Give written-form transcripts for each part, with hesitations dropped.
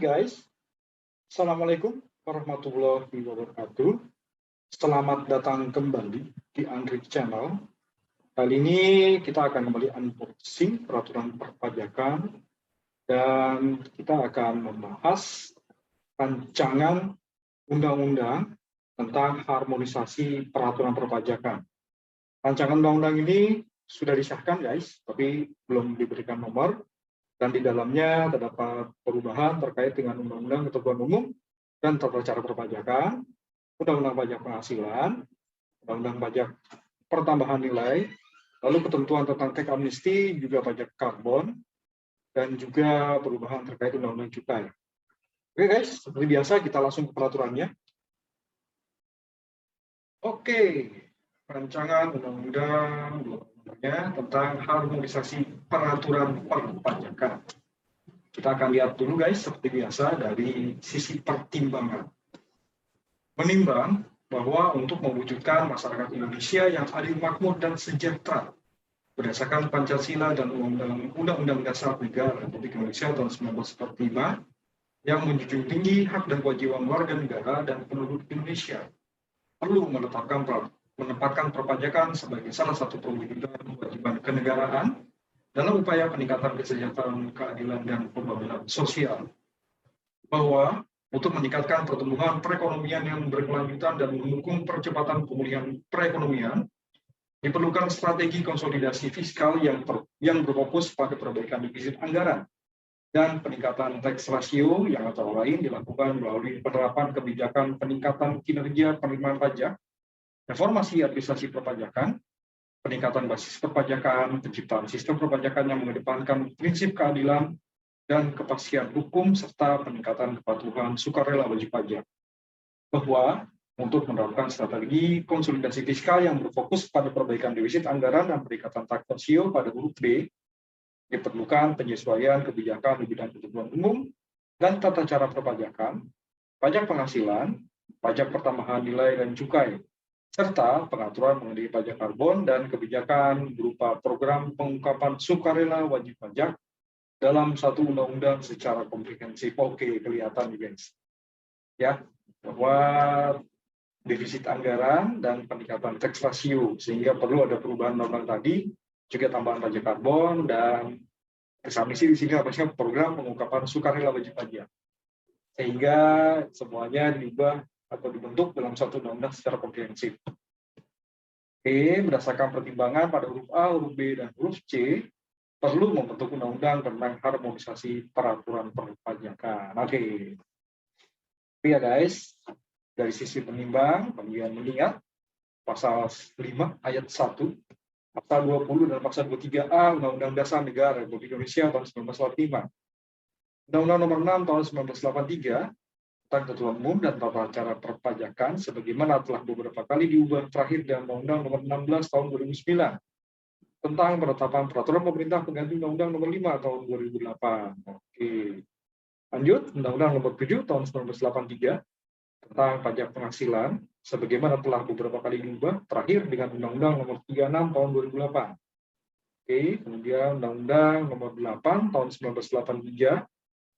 guys, Assalamualaikum warahmatullahi wabarakatuh. Selamat datang kembali di Andrik Channel. Kali ini kita akan kembali unboxing peraturan perpajakan dan kita akan membahas rancangan undang-undang tentang harmonisasi peraturan perpajakan. Rancangan undang-undang ini sudah disahkan guys, tapi belum diberikan nomor. Dan di dalamnya terdapat perubahan terkait dengan Undang-Undang Ketentuan Umum dan Tata Cara Perpajakan, Undang-Undang Pajak Penghasilan, Undang-Undang Pajak Pertambahan Nilai, lalu ketentuan tentang teks amnesti, juga pajak karbon, dan juga perubahan terkait Undang-Undang Cukai. Oke guys, seperti biasa kita langsung ke peraturannya. Oke, rancangan Undang-Undang tentang harmonisasi peraturan perpajakan. Kita akan lihat dulu guys, seperti biasa dari sisi pertimbangan. Menimbang bahwa untuk mewujudkan masyarakat Indonesia yang adil, makmur, dan sejahtera berdasarkan Pancasila dan Undang-Undang Dasar Negara Republik Indonesia tahun 1945 yang menjunjung tinggi hak dan kewajiban warga negara dan penduduk Indonesia, perlu menempatkan perpajakan sebagai salah satu perwujudan kewajiban kenegaraan dalam upaya peningkatan kesejahteraan, keadilan, dan pembangunan sosial. Bahwa untuk meningkatkan pertumbuhan perekonomian yang berkelanjutan dan mendukung percepatan pemulihan perekonomian, diperlukan strategi konsolidasi fiskal yang berfokus pada perbaikan defisit anggaran dan peningkatan tax ratio yang antara lain dilakukan melalui penerapan kebijakan peningkatan kinerja penerimaan pajak, reformasi administrasi perpajakan, peningkatan basis perpajakan, penciptaan sistem perpajakan yang mengedepankan prinsip keadilan dan kepastian hukum, serta peningkatan kepatuhan sukarela wajib pajak. Bahwa untuk menerapkan strategi konsolidasi fiskal yang berfokus pada perbaikan defisit anggaran dan peningkatan tax ratio pada huruf B, diperlukan penyesuaian kebijakan di bidang ketentuan umum dan tata cara perpajakan, pajak penghasilan, pajak pertambahan nilai dan cukai, serta pengaturan mengenai pajak karbon dan kebijakan berupa program pengungkapan sukarela wajib pajak dalam satu undang-undang secara komprehensif. Oke, kelihatan nih guys. Ya, bahwa defisit anggaran dan peningkatan tax ratio, sehingga perlu ada perubahan normal tadi, juga tambahan pajak karbon dan eksamisi di sini apa program pengungkapan sukarela wajib pajak. Sehingga semuanya diubah atau dibentuk dalam satu undang-undang secara komprehensif. Oke, berdasarkan pertimbangan pada huruf A, huruf B, dan huruf C, perlu membentuk undang-undang tentang harmonisasi peraturan perpajakan. Oke. Ya guys, dari sisi penimbang, kemudian mengingat pasal 5 ayat 1, pasal 20 dan pasal 23A Undang-Undang Dasar Negara Republik Indonesia tahun 1945, Undang-Undang Nomor 6 tahun 1983 tentang Ketentuan Umum dan Tata Cara Perpajakan sebagaimana telah beberapa kali diubah terakhir dalam Undang-Undang Nomor 16 tahun 2009 tentang penetapan peraturan pemerintah pengganti Undang-Undang Nomor 5 tahun 2008. Oke. Lanjut, Undang-Undang Nomor 7 tahun 1983 tentang pajak penghasilan sebagaimana telah beberapa kali diubah terakhir dengan Undang-Undang Nomor 36 tahun 2008. Oke, kemudian Undang-Undang Nomor 8 tahun 1983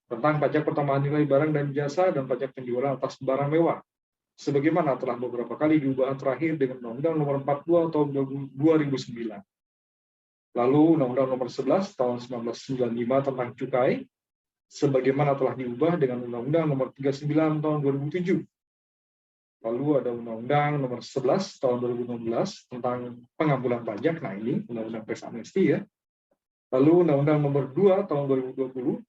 tentang pajak pertambahan nilai barang dan jasa dan pajak penjualan atas barang mewah, sebagaimana telah beberapa kali diubah terakhir dengan Undang-Undang Nomor 42 tahun 2009. Lalu Undang-Undang Nomor 11 tahun 1995 tentang cukai, sebagaimana telah diubah dengan Undang-Undang Nomor 39 tahun 2007. Lalu ada Undang-Undang Nomor 11 tahun 2016 tentang pengampunan pajak, nah ini Undang-Undang teks amnesti ya. Lalu Undang-Undang Nomor 2 tahun 2020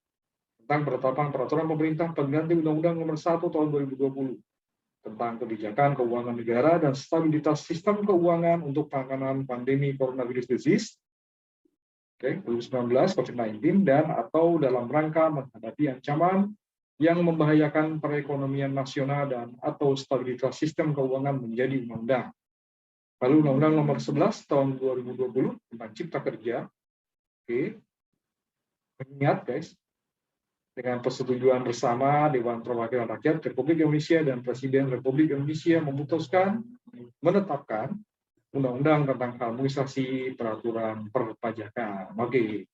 tentang penetapan peraturan pemerintah pengganti Undang-Undang Nomor 1 tahun 2020 tentang kebijakan keuangan negara dan stabilitas sistem keuangan untuk penanganan pandemi coronavirus disease 2019 COVID-19 dan atau dalam rangka menghadapi ancaman yang membahayakan perekonomian nasional dan atau stabilitas sistem keuangan menjadi undang-undang. Lalu Undang-Undang Nomor 11 tahun 2020 tentang Cipta Kerja. Oke. Ingat guys, dengan persetujuan bersama Dewan Perwakilan Rakyat Republik Indonesia dan Presiden Republik Indonesia memutuskan menetapkan Undang-Undang tentang harmonisasi peraturan perpajakan. Oke.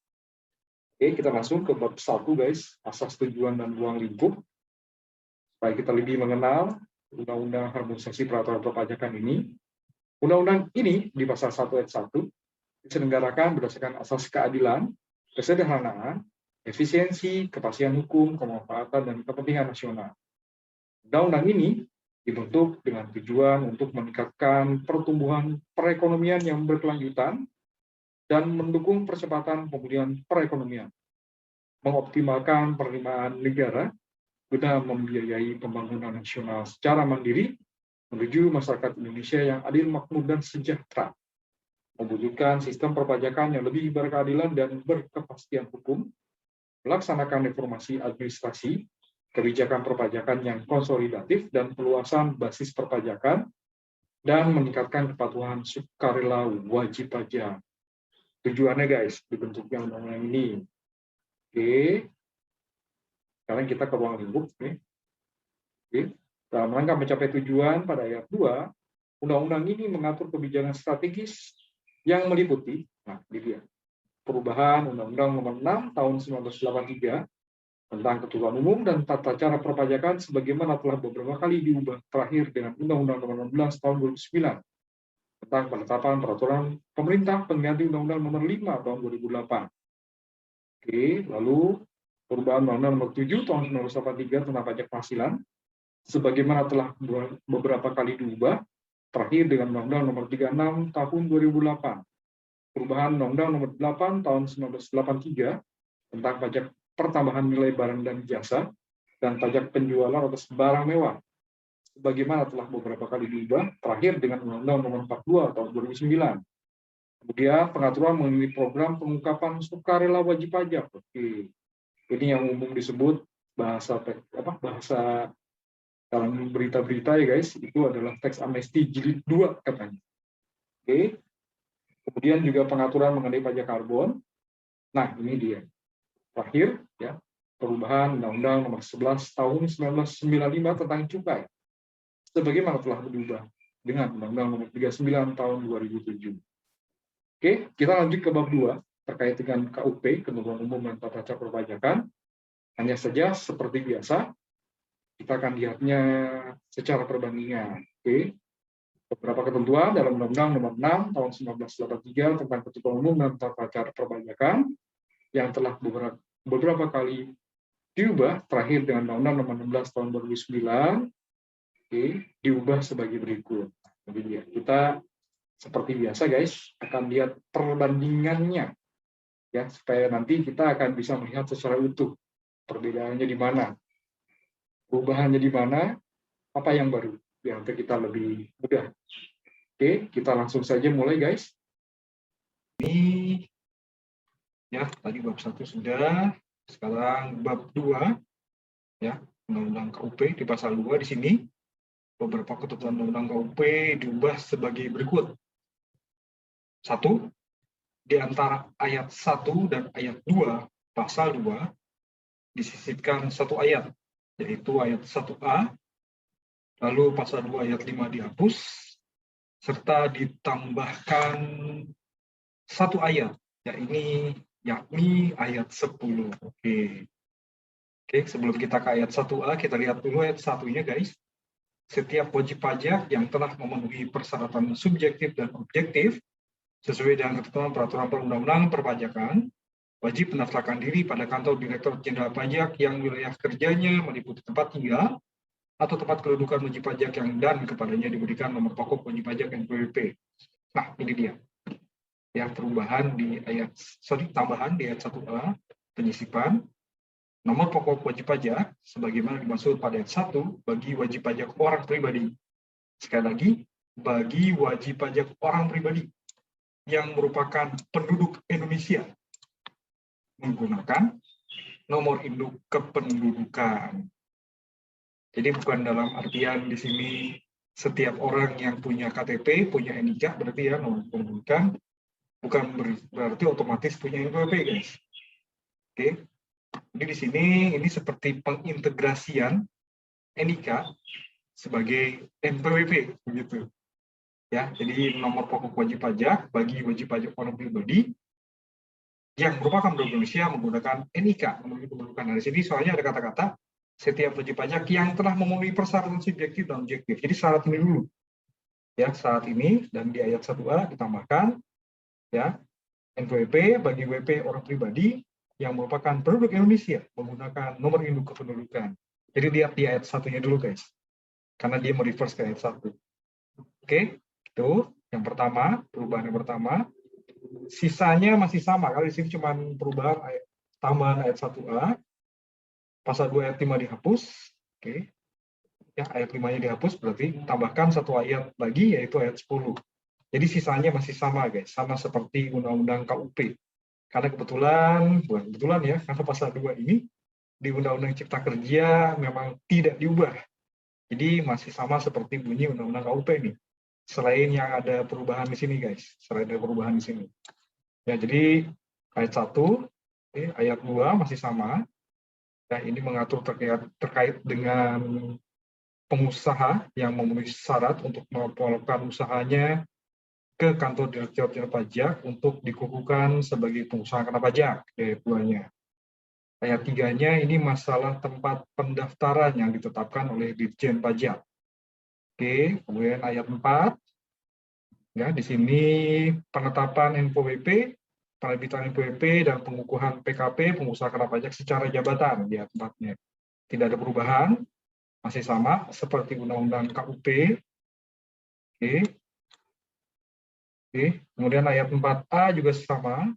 Oke, kita langsung ke bab 1 guys, asas tujuan dan ruang lingkup. Supaya kita lebih mengenal Undang-Undang Harmonisasi Peraturan Perpajakan ini. Undang-undang ini di pasal 1 ayat 1 diselenggarakan berdasarkan asas keadilan, kesederhanaan, efisiensi, kepastian hukum, kemanfaatan, dan kepentingan nasional. Undang-undang ini dibentuk dengan tujuan untuk meningkatkan pertumbuhan perekonomian yang berkelanjutan dan mendukung percepatan pemulihan perekonomian, mengoptimalkan penerimaan negara guna membiayai pembangunan nasional secara mandiri menuju masyarakat Indonesia yang adil, makmur, dan sejahtera, mewujudkan sistem perpajakan yang lebih berkeadilan dan berkepastian hukum, melaksanakan reformasi administrasi, kebijakan perpajakan yang konsolidatif dan perluasan basis perpajakan, dan meningkatkan kepatuhan sukarela wajib pajak. Tujuannya guys, dibentuknya undang-undang ini. Oke, sekarang kita ke ruang lingkup. Oke. Dalam rangka mencapai tujuan pada ayat 2, undang-undang ini mengatur kebijakan strategis yang meliputi, nah ini dia, perubahan Undang-Undang Nomor 6 Tahun 1983 tentang ketentuan umum dan tata cara perpajakan sebagaimana telah beberapa kali diubah, terakhir dengan Undang-Undang Nomor 16 Tahun 2009 tentang penetapan peraturan pemerintah pengganti Undang-Undang Nomor 5 Tahun 2008. Oke, lalu perubahan Undang-Undang Nomor 7 Tahun 1983 tentang pajak penghasilan, sebagaimana telah beberapa kali diubah, terakhir dengan Undang-Undang Nomor 36 Tahun 2008. Perubahan Undang-Undang Nomor 8 Tahun 1983 tentang pajak pertambahan nilai barang dan jasa dan pajak penjualan atas barang mewah, sebagaimana telah beberapa kali diubah, terakhir dengan Undang-Undang Nomor 42 Tahun 2009. Kemudian pengaturan mengenai program pengungkapan sukarela wajib pajak. Oke, ini yang umum disebut bahasa dalam berita-berita ya guys, itu adalah teks amnesti jilid 2 katanya. Oke. Kemudian juga pengaturan mengenai pajak karbon. Nah, ini dia. Terakhir ya, perubahan Undang-Undang Nomor 11 Tahun 1995 tentang cukai, sebagaimana telah berubah dengan Undang-Undang Nomor 39 Tahun 2007. Oke, kita lanjut ke bab 2 terkait dengan KUP, Ketentuan Umum dan Tata Cara Perpajakan. Hanya saja seperti biasa, kita akan lihatnya secara perbandingan. Oke. Beberapa ketentuan dalam Undang-Undang Nomor 6 Tahun 1983 tentang Ketentuan Umum dan Tata Cara Perpajakan yang telah beberapa kali diubah, terakhir dengan Undang-Undang Nomor 16 Tahun 2009, oke, diubah sebagai berikut. Jadi kita seperti biasa guys akan lihat perbandingannya ya, supaya nanti kita akan bisa melihat secara utuh perbedaannya di mana, perubahannya di mana, apa yang baru, biar kita lebih mudah. Oke, kita langsung saja mulai guys. Ini ya, tadi bab 1 sudah, sekarang bab 2 ya, Undang-Undang KUP di pasal 2 di sini beberapa ketentuan Undang-Undang KUP diubah sebagai berikut. 1, di antara ayat 1 dan ayat 2 pasal 2 disisipkan satu ayat, yaitu ayat 1A, lalu pasal 2 ayat 5 dihapus, serta ditambahkan satu ayat, yakni ayat 10. Oke, sebelum kita ke ayat 1A, kita lihat dulu ayat 1-nya guys. Setiap wajib pajak yang telah memenuhi persyaratan subjektif dan objektif sesuai dengan ketentuan peraturan perundang-undangan perpajakan, wajib mendaftarkan diri pada kantor Direktur Jenderal Pajak yang wilayah kerjanya meliputi tempat tinggal atau tempat kedudukan wajib pajak yang dan kepadanya diberikan nomor pokok wajib pajak NPWP. Nah, ini dia. Yang tambahan di ayat 1A, penyisipan nomor pokok wajib pajak sebagaimana dimaksud pada ayat 1 bagi wajib pajak orang pribadi. Sekali lagi, bagi wajib pajak orang pribadi yang merupakan penduduk Indonesia menggunakan nomor induk kependudukan. Jadi bukan dalam artian di sini setiap orang yang punya KTP, punya NIK, berarti ya nomor kependudukan, bukan berarti otomatis punya NPWP, guys. Oke. Jadi di sini ini seperti pengintegrasian NIK sebagai NPWP, begitu. Ya, jadi nomor pokok wajib pajak bagi wajib pajak orang pribadi yang merupakan penduduk Indonesia menggunakan NIK, nomor induk kependudukan. Nah, di sini soalnya ada kata-kata setiap wajib pajak yang telah memenuhi persyaratan subjektif dan objektif. Jadi syarat ini dulu. Ya, syarat ini dan di ayat 1A ditambahkan ya NPWP bagi WP orang pribadi yang merupakan penduduk Indonesia menggunakan nomor induk kependudukan. Jadi lihat di ayat 1-nya dulu guys. Karena dia mereverse ke ayat 1. Oke, itu yang pertama, perubahan yang pertama. Sisanya masih sama, kalau di sini cuma perubahan tambahan ayat 1A, pasal 2 ayat 5 dihapus, oke. Ya, ayat 5-nya dihapus, berarti tambahkan satu ayat lagi, yaitu ayat 10. Jadi sisanya masih sama, guys, sama seperti Undang-Undang KUP. Karena bukan kebetulan ya, karena pasal 2 ini di Undang-Undang Cipta Kerja memang tidak diubah. Jadi masih sama seperti bunyi Undang-Undang KUP ini. Selain yang ada perubahan di sini, guys. Selain ada perubahan di sini. Ya, jadi ayat 1, ayat 2 masih sama. Ya, ini mengatur terkait dengan pengusaha yang memenuhi syarat untuk melaporkan usahanya ke kantor Direktorat Jenderal Pajak untuk dikukuhkan sebagai pengusaha kena pajak. Ayat 2-nya. Ayat 3-nya ini masalah tempat pendaftaran yang ditetapkan oleh Ditjen Pajak. Oke, kemudian ayat 4. Ya, di sini penetapan NPWP, penerbitan NPWP dan pengukuhan PKP pengusaha kena pajak secara jabatan di ayat 4-nya. Tidak ada perubahan, masih sama seperti Undang-Undang KUP. Oke. Oke, kemudian ayat 4A juga sama.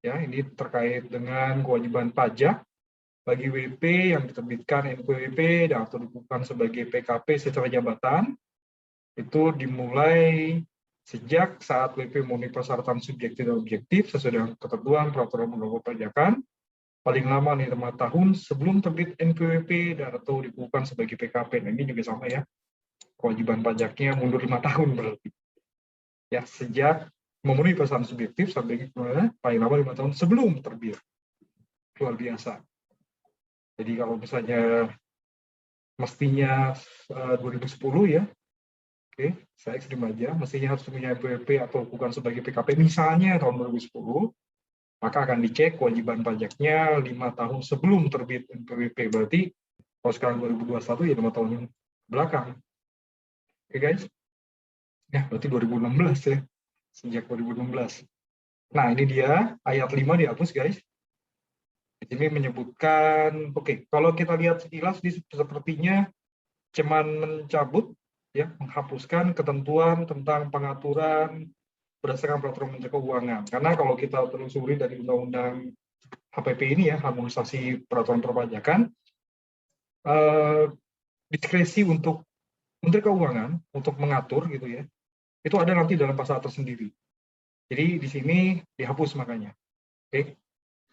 Ya, ini terkait dengan kewajiban pajak bagi WP yang diterbitkan NPWP dan atau dikukuhkan sebagai PKP secara jabatan. Itu dimulai sejak saat WP memenuhi persyaratan subjektif dan objektif sesuai dengan ketentuan peraturan undang-undang perpajakan paling lama 5 tahun sebelum terbit NPWP dan atau dikukuhkan sebagai PKP. Nah, ini juga sama ya, kewajiban pajaknya mundur 5 tahun berarti ya, sejak memenuhi persyaratan subjektif sampai paling lama 5 tahun sebelum terbit. Luar biasa. Jadi kalau misalnya mestinya 2010 ya, oke, saya ekstrim aja, mestinya harus punya NPWP atau bukan sebagai PKP misalnya tahun 2010, maka akan dicek kewajiban pajaknya 5 tahun sebelum terbit NPWP. Berarti kalau sekarang 2021 ya 5 tahun belakang. Oke guys? Ya, berarti 2016 ya. Sejak 2016. Nah, ini dia ayat 5 dihapus guys. Di sini menyebutkan, oke, kalau kita lihat sekilas sepertinya cuman mencabut ya, menghapuskan ketentuan tentang pengaturan berdasarkan peraturan Menteri Keuangan. Karena kalau kita telusuri dari Undang-Undang HPP ini ya, harmonisasi peraturan perpajakan, diskresi untuk Menteri Keuangan untuk mengatur gitu ya, itu ada nanti dalam pasal tersendiri. Jadi di sini dihapus makanya. Oke.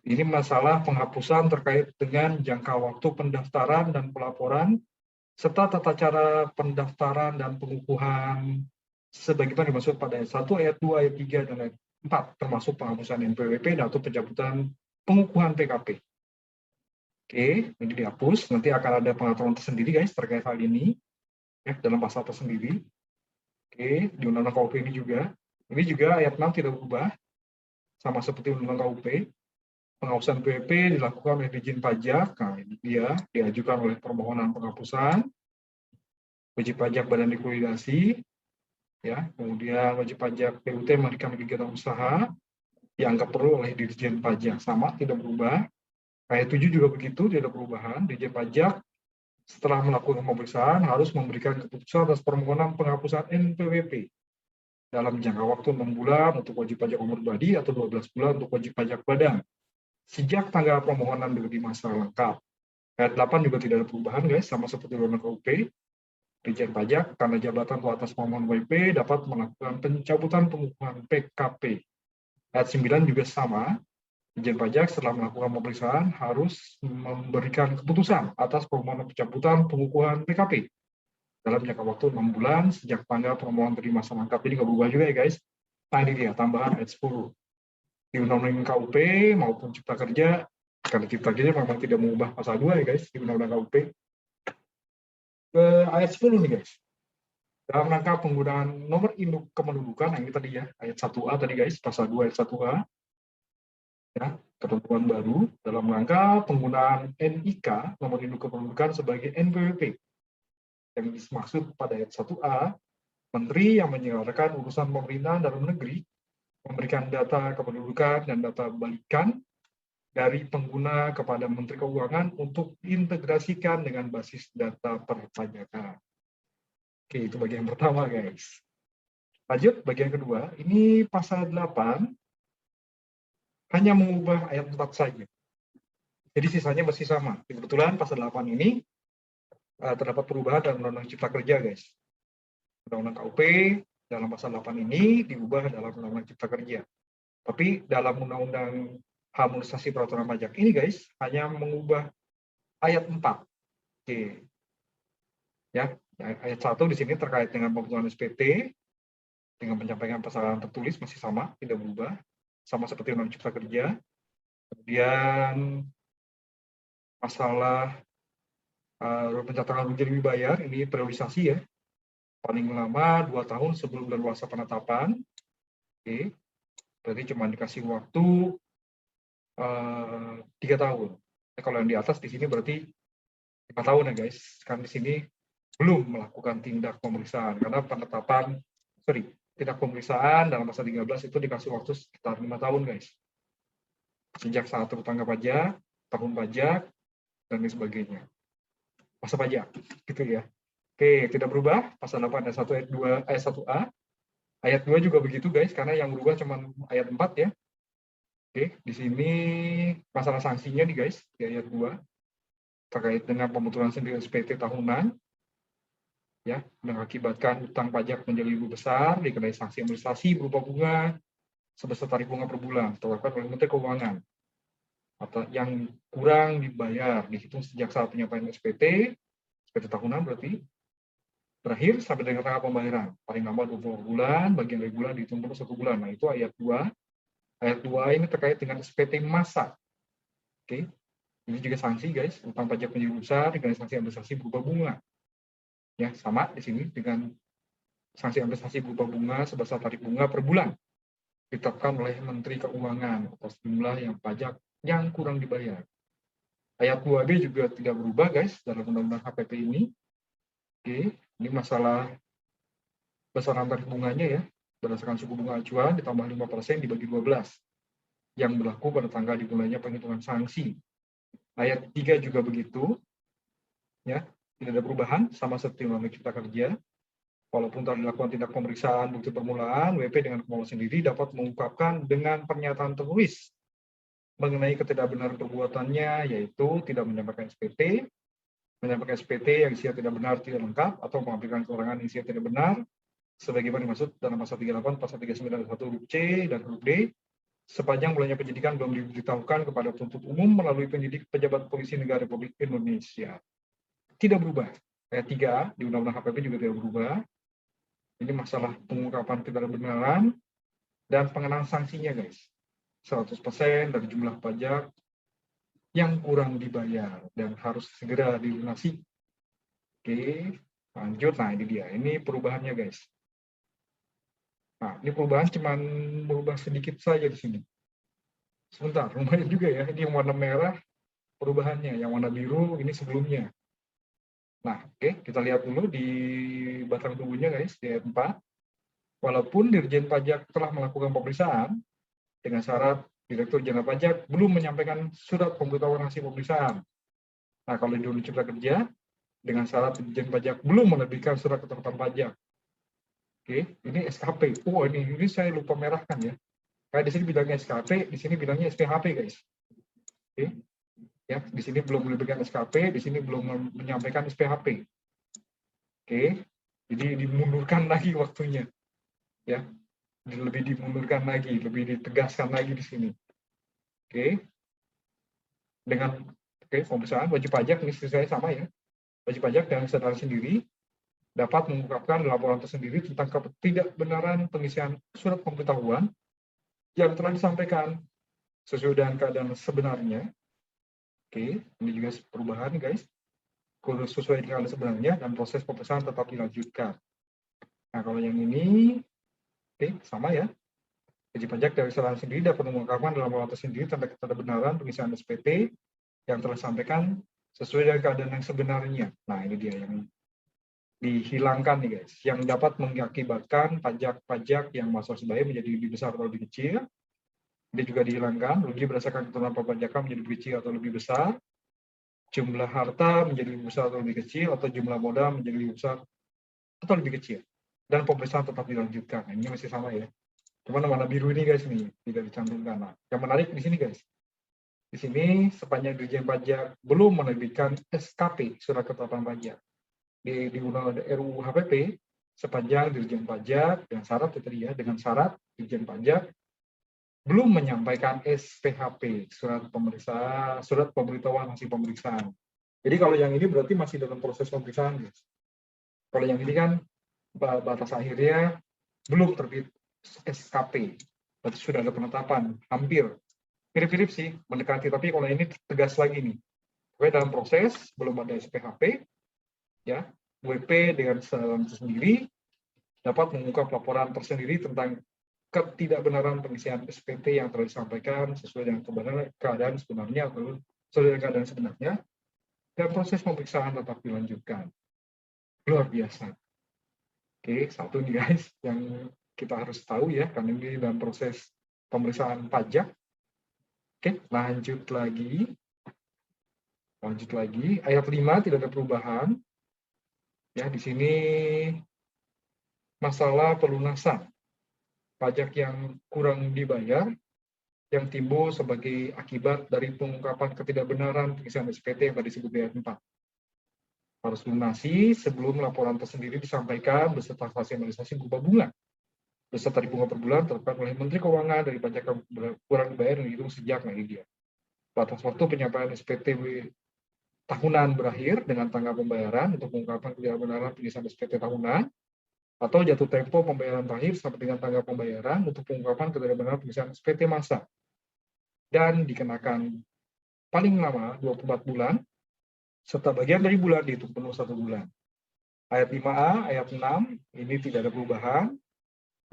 Ini masalah penghapusan terkait dengan jangka waktu pendaftaran dan pelaporan serta tata cara pendaftaran dan pengukuhan sebagaimana dimaksud pada ayat 1, ayat 2, ayat 3, dan ayat 4, termasuk penghapusan NPWP atau pencabutan pengukuhan PKP. Oke, ini dihapus, nanti akan ada pengaturan tersendiri guys terkait hal ini, ya, dalam pasal tersendiri. Oke, di Undang-Undang KUP ini juga ayat 6 tidak berubah, sama seperti Undang-Undang KUP. Penghapusan PWP dilakukan oleh Ditjen Pajak, nah ini dia, diajukan oleh permohonan penghapusan, wajib pajak badan likuidasi, ya, kemudian wajib pajak PUT memberikan kegiatan usaha dianggap perlu oleh Ditjen Pajak, sama tidak berubah. Ayat 7 juga begitu, tidak ada perubahan. Ditjen Pajak setelah melakukan pemeriksaan harus memberikan keputusan atas permohonan penghapusan NPWP dalam jangka waktu 6 bulan untuk wajib pajak umur pribadi atau 12 bulan untuk wajib pajak badan sejak tanggal permohonan diberi masa lengkap. Ayat 8 juga tidak ada perubahan guys, sama seperti Undang-Undang KUP. Ditjen Pajak karena jabatan atau atas permohonan WP dapat melakukan pencabutan pengukuhan PKP. Ayat 9 juga sama. Ditjen Pajak setelah melakukan pemeriksaan harus memberikan keputusan atas permohonan pencabutan pengukuhan PKP dalam jangka waktu 6 bulan sejak tanggal permohonan terima masa lengkap. Ini nggak berubah juga ya guys. Nah ini dia tambahan ayat 10. Di Undang-Undang KUP maupun Cipta Kerja, karena Cipta Kerja memang tidak mengubah pasal 2 ya guys di Undang-Undang KUP. Ayat 10 nih guys. Dalam rangka penggunaan nomor induk kependudukan, yang ini tadi ya, ayat 1A tadi guys, pasal 2 ayat 1A, Ya, ketentuan baru dalam rangka penggunaan NIK, nomor induk kependudukan sebagai NPWP. Yang dimaksud pada ayat 1A, Menteri yang menyelenggarakan urusan pemerintahan dalam negeri memberikan data kependudukan dan data balikan dari pengguna kepada Menteri Keuangan untuk diintegrasikan dengan basis data perpajakan. Oke, itu bagian pertama, guys. Lanjut, bagian kedua, ini pasal 8 hanya mengubah ayat 4 saja. Jadi sisanya masih sama. Kebetulan pasal 8 ini terdapat perubahan dalam Undang-Undang Cipta Kerja, guys. Undang-Undang KUP dalam pasal 8 ini diubah dalam Undang-Undang Cipta Kerja. Tapi dalam Undang-Undang Harmonisasi Peraturan Pajak ini, guys, hanya mengubah ayat 4. Oke. Ya, ayat 1 di sini terkait dengan pembentukan SPT, dengan penyampaian pesanan tertulis masih sama, tidak berubah, sama seperti Undang-Undang Cipta Kerja. Kemudian masalah pencatatan rugi yang dibayar, ini priorisasi ya, paling lama 2 tahun sebelum daluarsa penetapan. Oke, berarti cuma dikasih waktu 3 tahun. Kalau yang di atas di sini berarti 5 tahun ya guys, kan di sini belum melakukan tindak pemeriksaan karena tindak pemeriksaan dalam pasal 13 itu dikasih waktu sekitar 5 tahun guys. Sejak saat tanggal pajak, tahun pajak, dan lain sebagainya. Masa pajak, gitu ya. Oke, tidak berubah, pasal 8 ayat 1 ayat 1A. Ayat 2 juga begitu guys, karena yang berubah cuma ayat 4 ya. Oke, di sini masalah sanksinya nih guys, di ayat 2 terkait dengan pembentukan sendiri SPT tahunan ya, mengakibatkan utang pajak menjadi lebih besar, dikenai sanksi administrasi berupa bunga sebesar tarif bunga per bulan tertetapkan oleh Menteri Keuangan atau yang kurang dibayar dihitung sejak saat penyampaian SPT tahunan berarti berakhir sampai dengan tanggal pembayaran paling lama 20 bulan, bagian dari bulan dihitung dulu 1 bulan. Nah, itu ayat 2. Ayat 2 ini terkait dengan SPT masa. Oke. Ini juga sanksi guys, utang pajak menjadi besar dengan sanksi administrasi berupa bunga. Ya, sama di sini dengan sanksi administrasi berupa bunga sebesar tarif bunga per bulan ditetapkan oleh Menteri Keuangan atas jumlah yang pajak yang kurang dibayar. Ayat 2B juga tidak berubah guys dalam Undang-Undang HPP ini. Oke, ini masalah besaran tarif bunganya ya, berdasarkan suku bunga acuan ditambah 5% dibagi 12 yang berlaku pada tanggal dimulainya penghitungan sanksi. Ayat 3 juga begitu, ya, tidak ada perubahan sama seperti Undang-Undang Cipta Kerja. Walaupun telah dilakukan tindak pemeriksaan bukti permulaan, WP dengan kemauan sendiri dapat mengungkapkan dengan pernyataan tertulis mengenai ketidakbenaran perbuatannya, yaitu tidak menyampaikan SPT, menyampaikan SPT yang isinya tidak benar, tidak lengkap, atau mengambilkan keterangan yang isinya tidak benar, sebagaimana dimaksud dalam pasal 38, pasal 39, 1 huruf C dan huruf D, sepanjang mulanya penyidikan belum diberitahukan kepada penuntut umum melalui penyidik pejabat polisi negara Republik Indonesia. Tidak berubah. Ayat 3 di Undang-Undang HPP juga tidak berubah. Ini masalah pengungkapan ketidakbenaran dan pengenaan sanksinya, guys. 100% dari jumlah pajak yang kurang dibayar dan harus segera dilunasi. Oke, lanjut. Nah, ini dia. Ini perubahannya, guys. Nah, ini perubahan cuma merubah sedikit saja di sini. Sebentar, lumayan juga ya. Ini yang warna merah perubahannya, yang warna biru ini sebelumnya. Nah, oke, kita lihat dulu di batang tubuhnya, guys, di ayat 4. Walaupun Dirjen Pajak telah melakukan pemeriksaan dengan syarat Direktur Jenderal Pajak belum menyampaikan surat pemberitahuan hasil pemeriksaan. Nah, kalau di Undang-Undang Cipta Kerja, dengan syarat Dirjen Pajak belum menerbitkan surat ketetapan pajak. Oke, ini SKP. Oh, ini saya lupa merahkan ya. Kayak di sini bilangnya SKP, di sini bilangnya SPHP, guys. Oke. Ya, di sini belum menerbitkan SKP, di sini belum menyampaikan SPHP. Oke. Jadi dimundurkan lagi waktunya. Ya. Lebih dimundurkan lagi, lebih ditegaskan lagi di sini. Oke. Dengan pemeriksaan wajib pajak ini saya sama ya. Wajib pajak dan kesadaran sendiri dapat mengungkapkan laporan tersendiri tentang ketidakbenaran pengisian surat pemberitahuan yang telah disampaikan sesuai dengan keadaan sebenarnya. Oke, ini juga perubahan guys. Sesuai dengan keadaan sebenarnya dan proses pemeriksaan tetap dilanjutkan. Nah, kalau yang ini, oke, sama ya. Wajib pajak dari kesalahan sendiri dapat mengungkapkan dalam waktu sendiri tanda kebenaran pengisian SPT yang telah disampaikan sesuai dengan keadaan yang sebenarnya. Nah, ini dia yang dihilangkan nih guys, yang dapat mengakibatkan pajak-pajak yang masuk sebaya menjadi lebih besar atau lebih kecil. Ini juga dihilangkan, rugi berdasarkan ketentuan perpajakan menjadi lebih kecil atau lebih besar, jumlah harta menjadi lebih besar atau lebih kecil, atau jumlah modal menjadi lebih besar atau lebih kecil. Dan pemeriksaan tetap dilanjutkan. Nah, ini masih sama ya. Cuman warna biru ini guys nih tidak dicantumkan. Nah, yang menarik di sini guys. Di sini sepanjang Dirjen Pajak belum menerbitkan SKP surat ketetapan pajak di Undang-Undang RUU HPP, sepanjang Dirjen Pajak dengan syarat itu ya, dengan syarat Dirjen Pajak belum menyampaikan SPHP surat pemberitahuan hasil pemeriksaan. Jadi kalau yang ini berarti masih dalam proses pemeriksaan guys. Kalau yang ini kan batas akhirnya belum terbit SKP, berarti sudah ada penetapan, hampir mirip-mirip sih, mendekati, tapi kalau ini tegas lagi nih. Oke, dalam proses, belum ada SPHP, ya, WP dengan sendiri dapat mengungkap laporan tersendiri tentang ketidakbenaran pengisian SPT yang telah disampaikan sesuai dengan keadaan sebenarnya atau sesuai dengan keadaan sebenarnya, dan proses pemeriksaan tetap dilanjutkan. Luar biasa. Oke, satu nih guys, yang kita harus tahu ya, karena ini dalam proses pemeriksaan pajak. Oke, lanjut lagi. Ayat 5 tidak ada perubahan. Ya, di sini masalah pelunasan pajak yang kurang dibayar yang timbul sebagai akibat dari pengungkapan ketidakbenaran pengisian SPT yang tadi disebut di ayat 4. Harus lunasi sebelum laporan tersendiri disampaikan beserta rasionalisasi berupa bunga beserta bunga per bulan tetapkan oleh Menteri Keuangan dari pajak yang kurang dibayar yang dihitung sejak dia. Batas waktu penyampaian SPT tahunan berakhir dengan tanggal pembayaran untuk pengungkapan ketidakbenaran pengisian SPT tahunan atau jatuh tempo pembayaran terakhir sampai dengan tanggal pembayaran untuk pengungkapan ketidakbenaran pengisian SPT masa dan dikenakan paling lama 24 bulan serta bagian dari bulan dihitung penuh 1 bulan. Ayat 5A, ayat 6 ini tidak ada perubahan.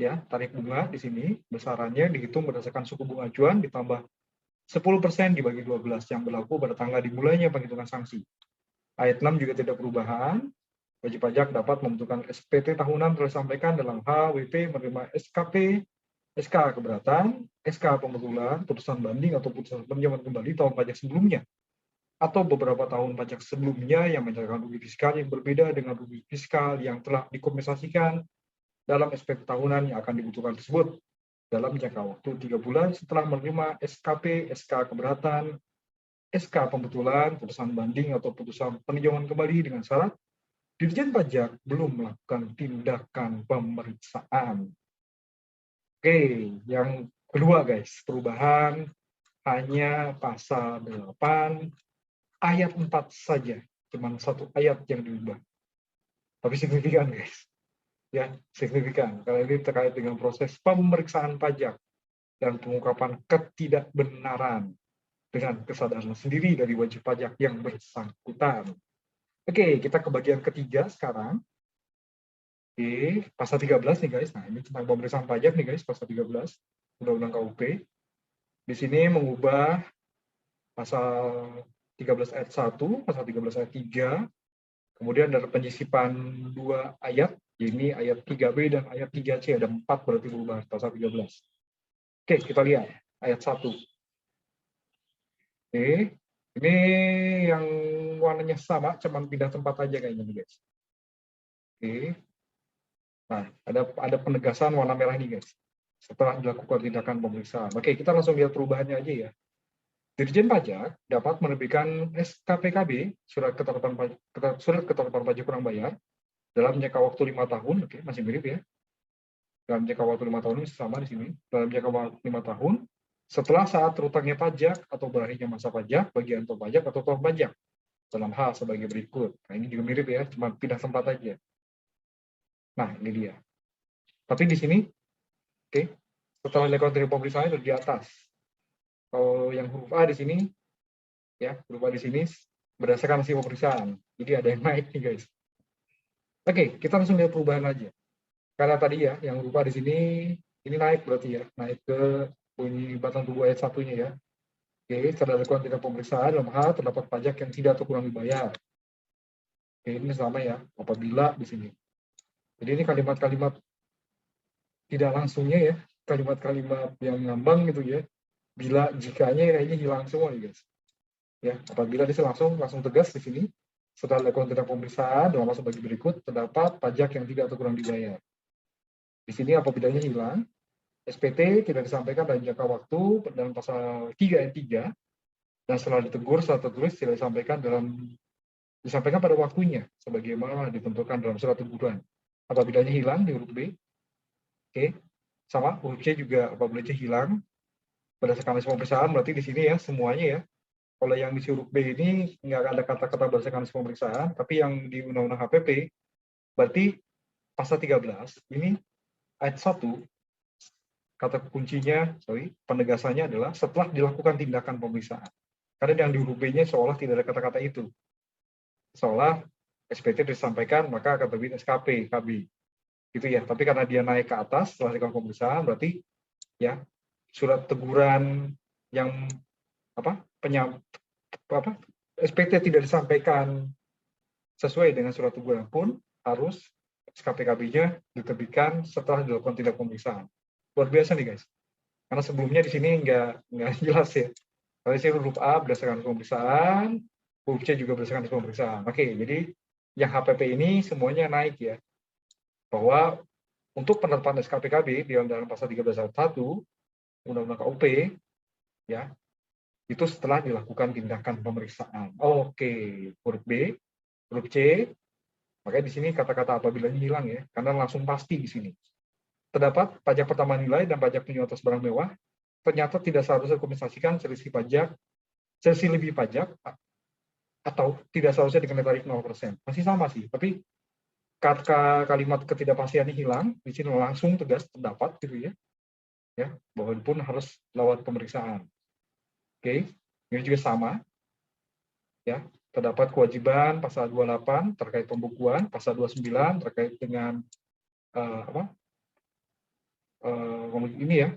Ya, tarif bunga di sini besarannya dihitung berdasarkan suku bunga acuan ditambah 10% dibagi 12 yang berlaku pada tanggal dimulainya penghitungan sanksi. Ayat 6 juga tidak perubahan. Wajib pajak dapat membentukkan SPT tahunan telah disampaikan dalam hal WP menerima SKP, SK keberatan, SK pembetulan, putusan banding atau putusan peninjauan kembali tahun pajak sebelumnya, atau beberapa tahun pajak sebelumnya yang menyatakan rugi fiskal yang berbeda dengan rugi fiskal yang telah dikompensasikan dalam SPT tahunan yang akan dibutuhkan tersebut dalam jangka waktu 3 bulan setelah menerima SKP, SK keberatan, SK pembetulan, putusan banding atau putusan peninjauan kembali dengan syarat Dirjen Pajak belum melakukan tindakan pemeriksaan. Oke, yang kedua guys, perubahan hanya pasal 8 ayat 4 saja, cuma satu ayat yang diubah. Tapi signifikan guys. Ya, signifikan. Karena ini terkait dengan proses pemeriksaan pajak dan pengungkapan ketidakbenaran dengan kesadaran sendiri dari wajib pajak yang bersangkutan. Oke, kita ke bagian ketiga sekarang. Oke, pasal 13 nih guys. Nah, ini tentang pemeriksaan pajak nih guys, pasal 13 Undang-Undang KUP. Di sini mengubah pasal 13 ayat 1, pasal 13 ayat 3. Kemudian ada penyisipan 2 ayat, ini ayat 3B dan ayat 3C, ada 4 berarti berubah pasal 13. Oke, kita lihat ayat 1. Oke, ini yang warnanya sama, cuman pindah tempat aja kayaknya nih guys. Oke. Nah, ada penegasan warna merah ini guys. Setelah dilakukan tindakan pemeriksaan. Oke, kita langsung lihat perubahannya aja ya. Dirjen Pajak dapat menerbitkan SKPKB, surat ketetapan pajak kurang bayar, dalam jangka waktu 5 tahun. Oke, masih mirip ya. Dalam jangka waktu 5 tahun ini sama di sini. Dalam jangka waktu 5 tahun, setelah saat terutangnya pajak atau berakhirnya masa pajak, bagian pajak atau tahun pajak, dalam hal sebagai berikut. Nah, ini juga mirip ya, cuma pindah tempat aja. Nah, ini dia. Tapi di sini, oke, setelah dilakukan dari pemeriksaan itu di atas. Kalau yang huruf A di sini, ya, huruf A di sini berdasarkan hasil pemeriksaan. Jadi ada yang naik nih guys. Oke, kita langsung lihat perubahan aja. Karena tadi ya, yang huruf A di sini Ini naik berarti ya, naik ke bunyi batang tubuh ayat 1-nya ya. Oke, setelah dilakukan tindak pemeriksaan dalam hal terdapat pajak yang tidak atau kurang dibayar. Oke, ini sama ya, apabila di sini. Jadi ini kalimat-kalimat tidak langsungnya ya, kalimat-kalimat yang ngambang gitu ya. Bila jikanya kayaknya hilang semua nih guys. Ya, apabila dia langsung tegas di sini. Setelah dilakukan tindak pemeriksaan dalam masa bagi berikut terdapat pajak yang tidak atau kurang dibayar. Di sini apabila hilang, SPT tidak disampaikan dalam jangka waktu dalam pasal 3 ayat 3 dan setelah ditegur secara tertulis tidak disampaikan pada waktunya sebagaimana ditentukan dalam surat teguran. Apabila hilang di huruf B, oke, sama huruf C juga apabila hilang berdasarkan hasil pemeriksaan, berarti di sini ya semuanya ya. Kalau yang di huruf B ini nggak ada kata-kata berdasarkan hasil pemeriksaan, tapi yang di Undang-Undang HPP, berarti pasal 13 ini ayat 1, kata kuncinya, penegasannya adalah setelah dilakukan tindakan pemeriksaan. Karena yang di huruf B-nya seolah tidak ada kata-kata itu. Seolah SPT disampaikan, maka akan terbit SKP, KB. Gitu ya. Tapi karena dia naik ke atas setelah dilakukan pemeriksaan, berarti ya surat teguran yang SPT tidak disampaikan sesuai dengan surat teguran pun harus SKPKB-nya diterbitkan setelah dilakukan tindak pemeriksaan. Luar biasa nih guys. Karena sebelumnya di sini nggak jelas ya. Kalau sih huruf A berdasarkan pemeriksaan, huruf C juga berdasarkan pemeriksaan. Oke, jadi yang HPP ini semuanya naik ya. Bahwa untuk penerapan SKPKB di dalam pasal 13 ayat 1 Undang-Undang KUP ya, itu setelah dilakukan tindakan pemeriksaan. Oke, huruf B, huruf C, makanya di sini kata-kata apabila hilang ya, karena langsung pasti di sini. Terdapat pajak pertambahan nilai dan pajak penjualan atas barang mewah, ternyata tidak seharusnya dikompensasikan selisih lebih pajak, atau tidak seharusnya dengan tarif 0%. Masih sama sih, tapi kalimat ketidakpastian ini hilang, di sini langsung tegas terdapat gitu ya, bahwa pun harus lewat pemeriksaan. Oke, ini juga sama, ya, terdapat kewajiban pasal 28 terkait pembukuan, pasal 29 terkait dengan ini ya,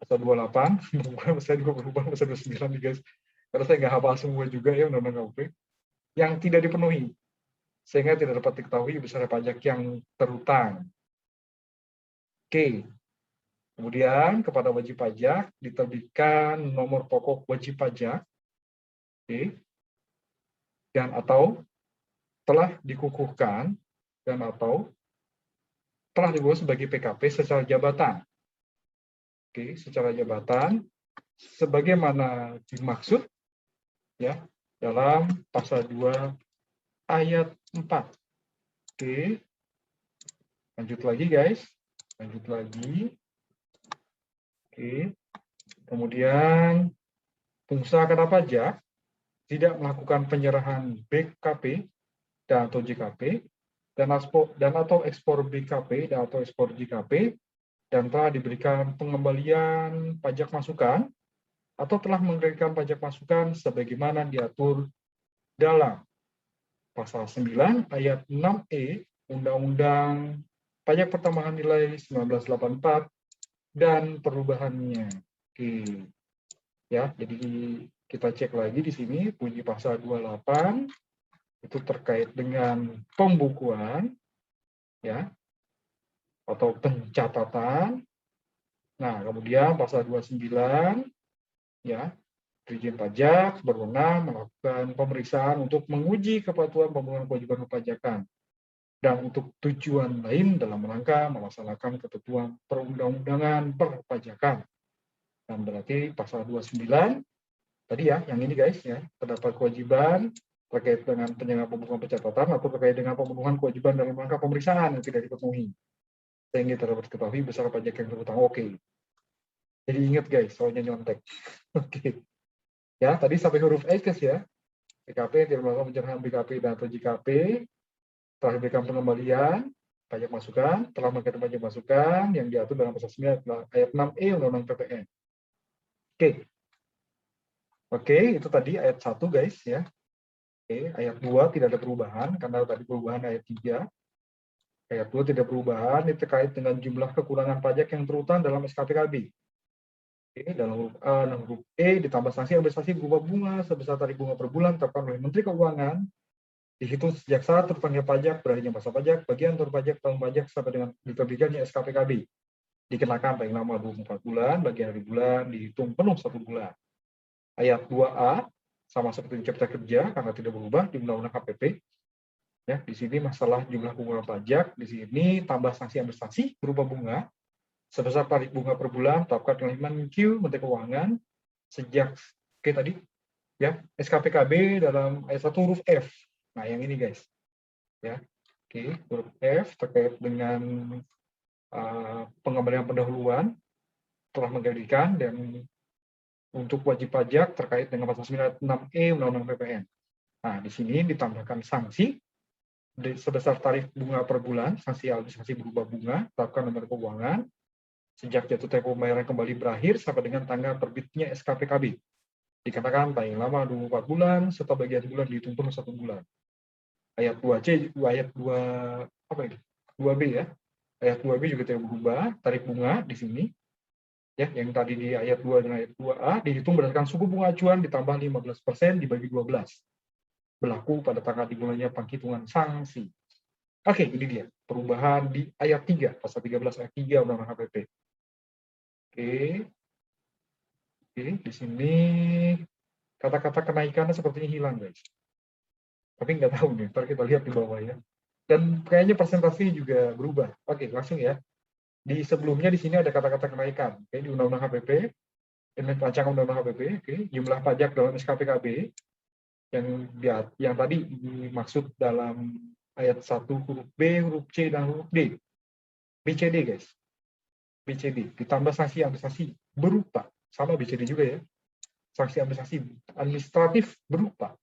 pasal 28, saya juga berubah pasal 29 nih guys, karena saya nggak hafal semua juga ya undang-undang KUP, yang tidak dipenuhi, sehingga tidak dapat diketahui besar pajak yang terutang. Oke, kemudian kepada wajib pajak diterbitkan nomor pokok wajib pajak, oke, dan atau telah dikukuhkan dan atau telah dibuat sebagai PKP secara jabatan. Oke, secara jabatan sebagaimana dimaksud ya dalam pasal 2 ayat 4. Oke. Lanjut lagi guys. Lanjut lagi. Oke. Kemudian pengusaha kena pajak tidak melakukan penyerahan BKP dan atau JKP dan atau ekspor BKP dan atau ekspor JKP dan telah diberikan pengembalian pajak masukan atau telah memberikan pajak masukan sebagaimana diatur dalam pasal 9 ayat 6E Undang-Undang Pajak Pertambahan Nilai 1984 dan perubahannya. Oke. Ya, jadi kita cek lagi di sini bunyi pasal 28 itu terkait dengan pembukuan ya atau pencatatan. Nah, kemudian pasal 29 ya, Dirjen Pajak berwenang melakukan pemeriksaan untuk menguji kepatuhan pemenuhan kewajiban perpajakan dan untuk tujuan lain dalam rangka melaksanakan ketentuan perundang-undangan perpajakan. Dan berarti pasal 29 tadi ya, yang ini guys ya, terdapat kewajiban terkait dengan penyelenggaraan pembukuan pencatatan atau terkait dengan pemenuhan kewajiban dalam rangka pemeriksaan yang tidak dipenuhi. Sehingga dapat diketahui besar pajak yang terutang. Oke. Jadi ingat guys, soalnya nyontek. Oke. Ya, tadi sampai huruf S guys ya. BKP tidak melakukan penyerahan BKP dan atau JKP, telah diberikan pengembalian pajak masukan, telah memberikan pajak masukan yang diatur dalam pasal 9 ayat 6E Undang-Undang PPN. Oke. Oke, itu tadi ayat 1 guys ya. Oke, ayat 2 tidak ada perubahan karena tadi perubahan ayat 3. Ayat 2 tidak perubahan, ini terkait dengan jumlah kekurangan pajak yang terutang dalam SKPKB. Oke, dalam huruf A dan huruf E ditambah sanksi administrasi berupa bunga sebesar tarif bunga per bulan tetapkan oleh Menteri Keuangan, dihitung sejak saat terpanggil pajak, berakhirnya masa pajak, bagian pajak, tahun pajak sampai dengan diterbitkannya SKPKB. Dikenakan paling lama 24 bulan, bagian dari bulan dihitung penuh 1 bulan. Ayat 2A sama seperti Cipta Kerja karena tidak berubah di Undang-Undang KPP. Ya, di sini masalah jumlah bunga pajak, di sini tambah sanksi administrasi berupa bunga sebesar tarif bunga per bulan tetapkan oleh Menkyu Menteri Keuangan sejak tadi ya SKPKB dalam ayat 1 huruf F. Nah, yang ini guys. Ya. Oke, huruf F terkait dengan pengembalian pendahuluan telah menggantikan dan untuk wajib pajak terkait dengan pasal 96E Undang-Undang PPN. Nah, di sini ditambahkan sanksi sebesar tarif bunga per bulan, sanksi administrasi berupa bunga, tetapkan nomor keuangan, sejak jatuh tempo pembayaran kembali berakhir sampai dengan tanggal terbitnya SKPKB. Dikatakan paling lama 24 bulan, serta bagian bulan dihitung penuh 1 bulan. Ayat 2C, ayat 2, apa ini? 2B ya. Ayat 2B juga tidak berubah, tarif bunga di sini. Ya, yang tadi di ayat 2 dan ayat 2A dihitung berdasarkan suku bunga acuan ditambah 15% dibagi 12. Berlaku pada tanggal dimulainya penghitungan sanksi. Oke, ini dia perubahan di ayat 3, pasal 13 ayat 3 Undang-Undang HPP. Oke, di sini kata-kata kenaikannya sepertinya hilang, guys. Tapi nggak tahu nih, ntar kita lihat di bawah ya. Dan kayaknya presentasi juga berubah. Oke, langsung ya. Di sebelumnya di sini ada kata-kata kenaikan. Oke, di Undang-Undang HPP, rancangan Undang-Undang HPP, oke, jumlah pajak dalam SKPKB yang tadi dimaksud dalam ayat 1 huruf B, huruf C, dan huruf D. BCD, guys. BCD ditambah sanksi administrasi berupa sama BCD juga ya, sanksi administratif berupa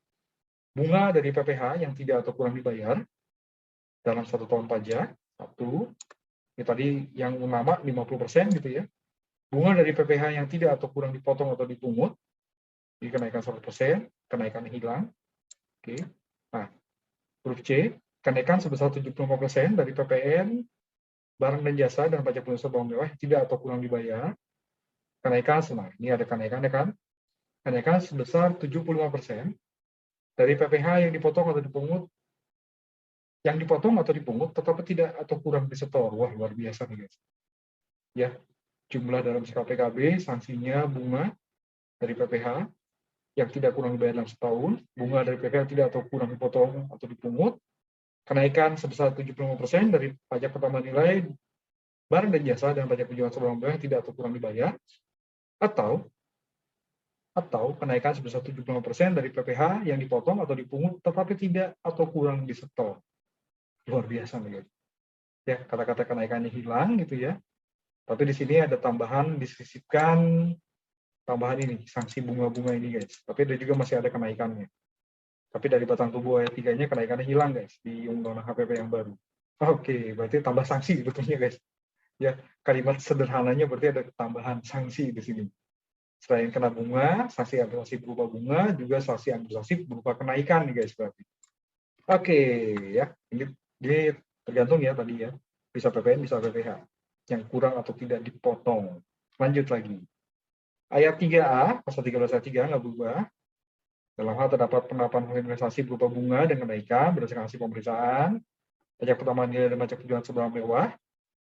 bunga dari PPh yang tidak atau kurang dibayar dalam 1 tahun pajak. Satu, ini tadi yang utama 50% gitu ya. Bunga dari PPh yang tidak atau kurang dipotong atau dipungut, dikenaikan 100%, kenaikan hilang. Oke. Nah, huruf C, kenaikan sebesar 75% dari PPN barang dan jasa dan pajak pengusaha barang mewah tidak atau kurang dibayar. Kenaikan, nah ini ada kenaikan ya kan? Kenaikan sebesar 75% dari PPh yang dipotong atau dipungut, tetapi tidak atau kurang disetor. Wah, luar biasa nih guys. Ya, jumlah dalam SKPKB sanksinya bunga dari PPh yang tidak kurang dibayar dalam setahun, bunga dari PPh tidak atau kurang dipotong atau dipungut, kenaikan sebesar 75% dari pajak pertambahan nilai barang dan jasa dan pajak penjualan barang mewah yang tidak atau kurang dibayar, atau kenaikan sebesar 75% dari PPh yang dipotong atau dipungut tetapi tidak atau kurang disetor. Luar biasa nih guys. Ya, kata-kata kenaikannya hilang gitu ya. Tapi di sini ada tambahan disisipkan tambahan ini, sanksi bunga-bunga ini guys. Tapi ada juga masih ada kenaikannya. Tapi dari batang tubuh ayat 3-nya kenaikannya hilang guys di Undang-Undang HPP yang baru. Oke, berarti tambah sanksi betulnya guys. Ya, kalimat sederhananya berarti ada tambahan sanksi di sini. Selain kena bunga, sanksi administrasi berupa bunga, juga sanksi administrasi berupa kenaikan nih guys berarti. Oke, ya. Ini tergantung ya tadi ya. Bisa PPN, bisa PPh. Yang kurang atau tidak dipotong. Lanjut lagi. Ayat 3A, pasal 13 ayat 3 nggak berubah. Dalam hal terdapat penerapan investasi berupa bunga dan kenaikan berdasarkan hasil pemeriksaan, pajak pertambahan nilai dan pajak penjualan barang mewah,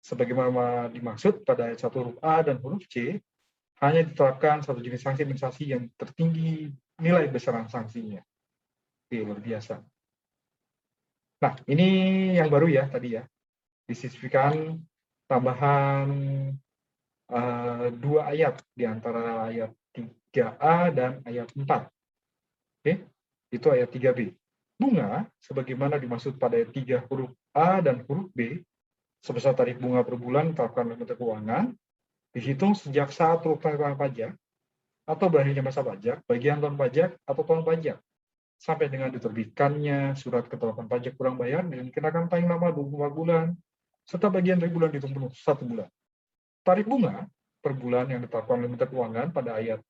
sebagaimana dimaksud pada ayat 1 huruf A dan huruf C, hanya diterapkan satu jenis sanksi administrasi yang tertinggi nilai besaran sanksinya. Oke, luar biasa. Nah, ini yang baru ya tadi ya. Disisipkan tambahan 2 ayat di antara ayat 3A dan ayat 4. Oke, itu ayat 3B. Bunga, sebagaimana dimaksud pada ayat 3 huruf A dan huruf B, sebesar tarif bunga per bulan ditetapkan oleh Menteri Keuangan, dihitung sejak saat penetapan pajak atau berakhirnya masa pajak, bagian tahun pajak atau tahun pajak, sampai dengan diterbitkannya surat ketetapan pajak kurang bayar dan dikenakan paling lama 24 bulan, serta bagian dari bulan dihitung penuh 1 bulan. Tarif bunga per bulan yang ditetapkan oleh Menteri Keuangan pada ayat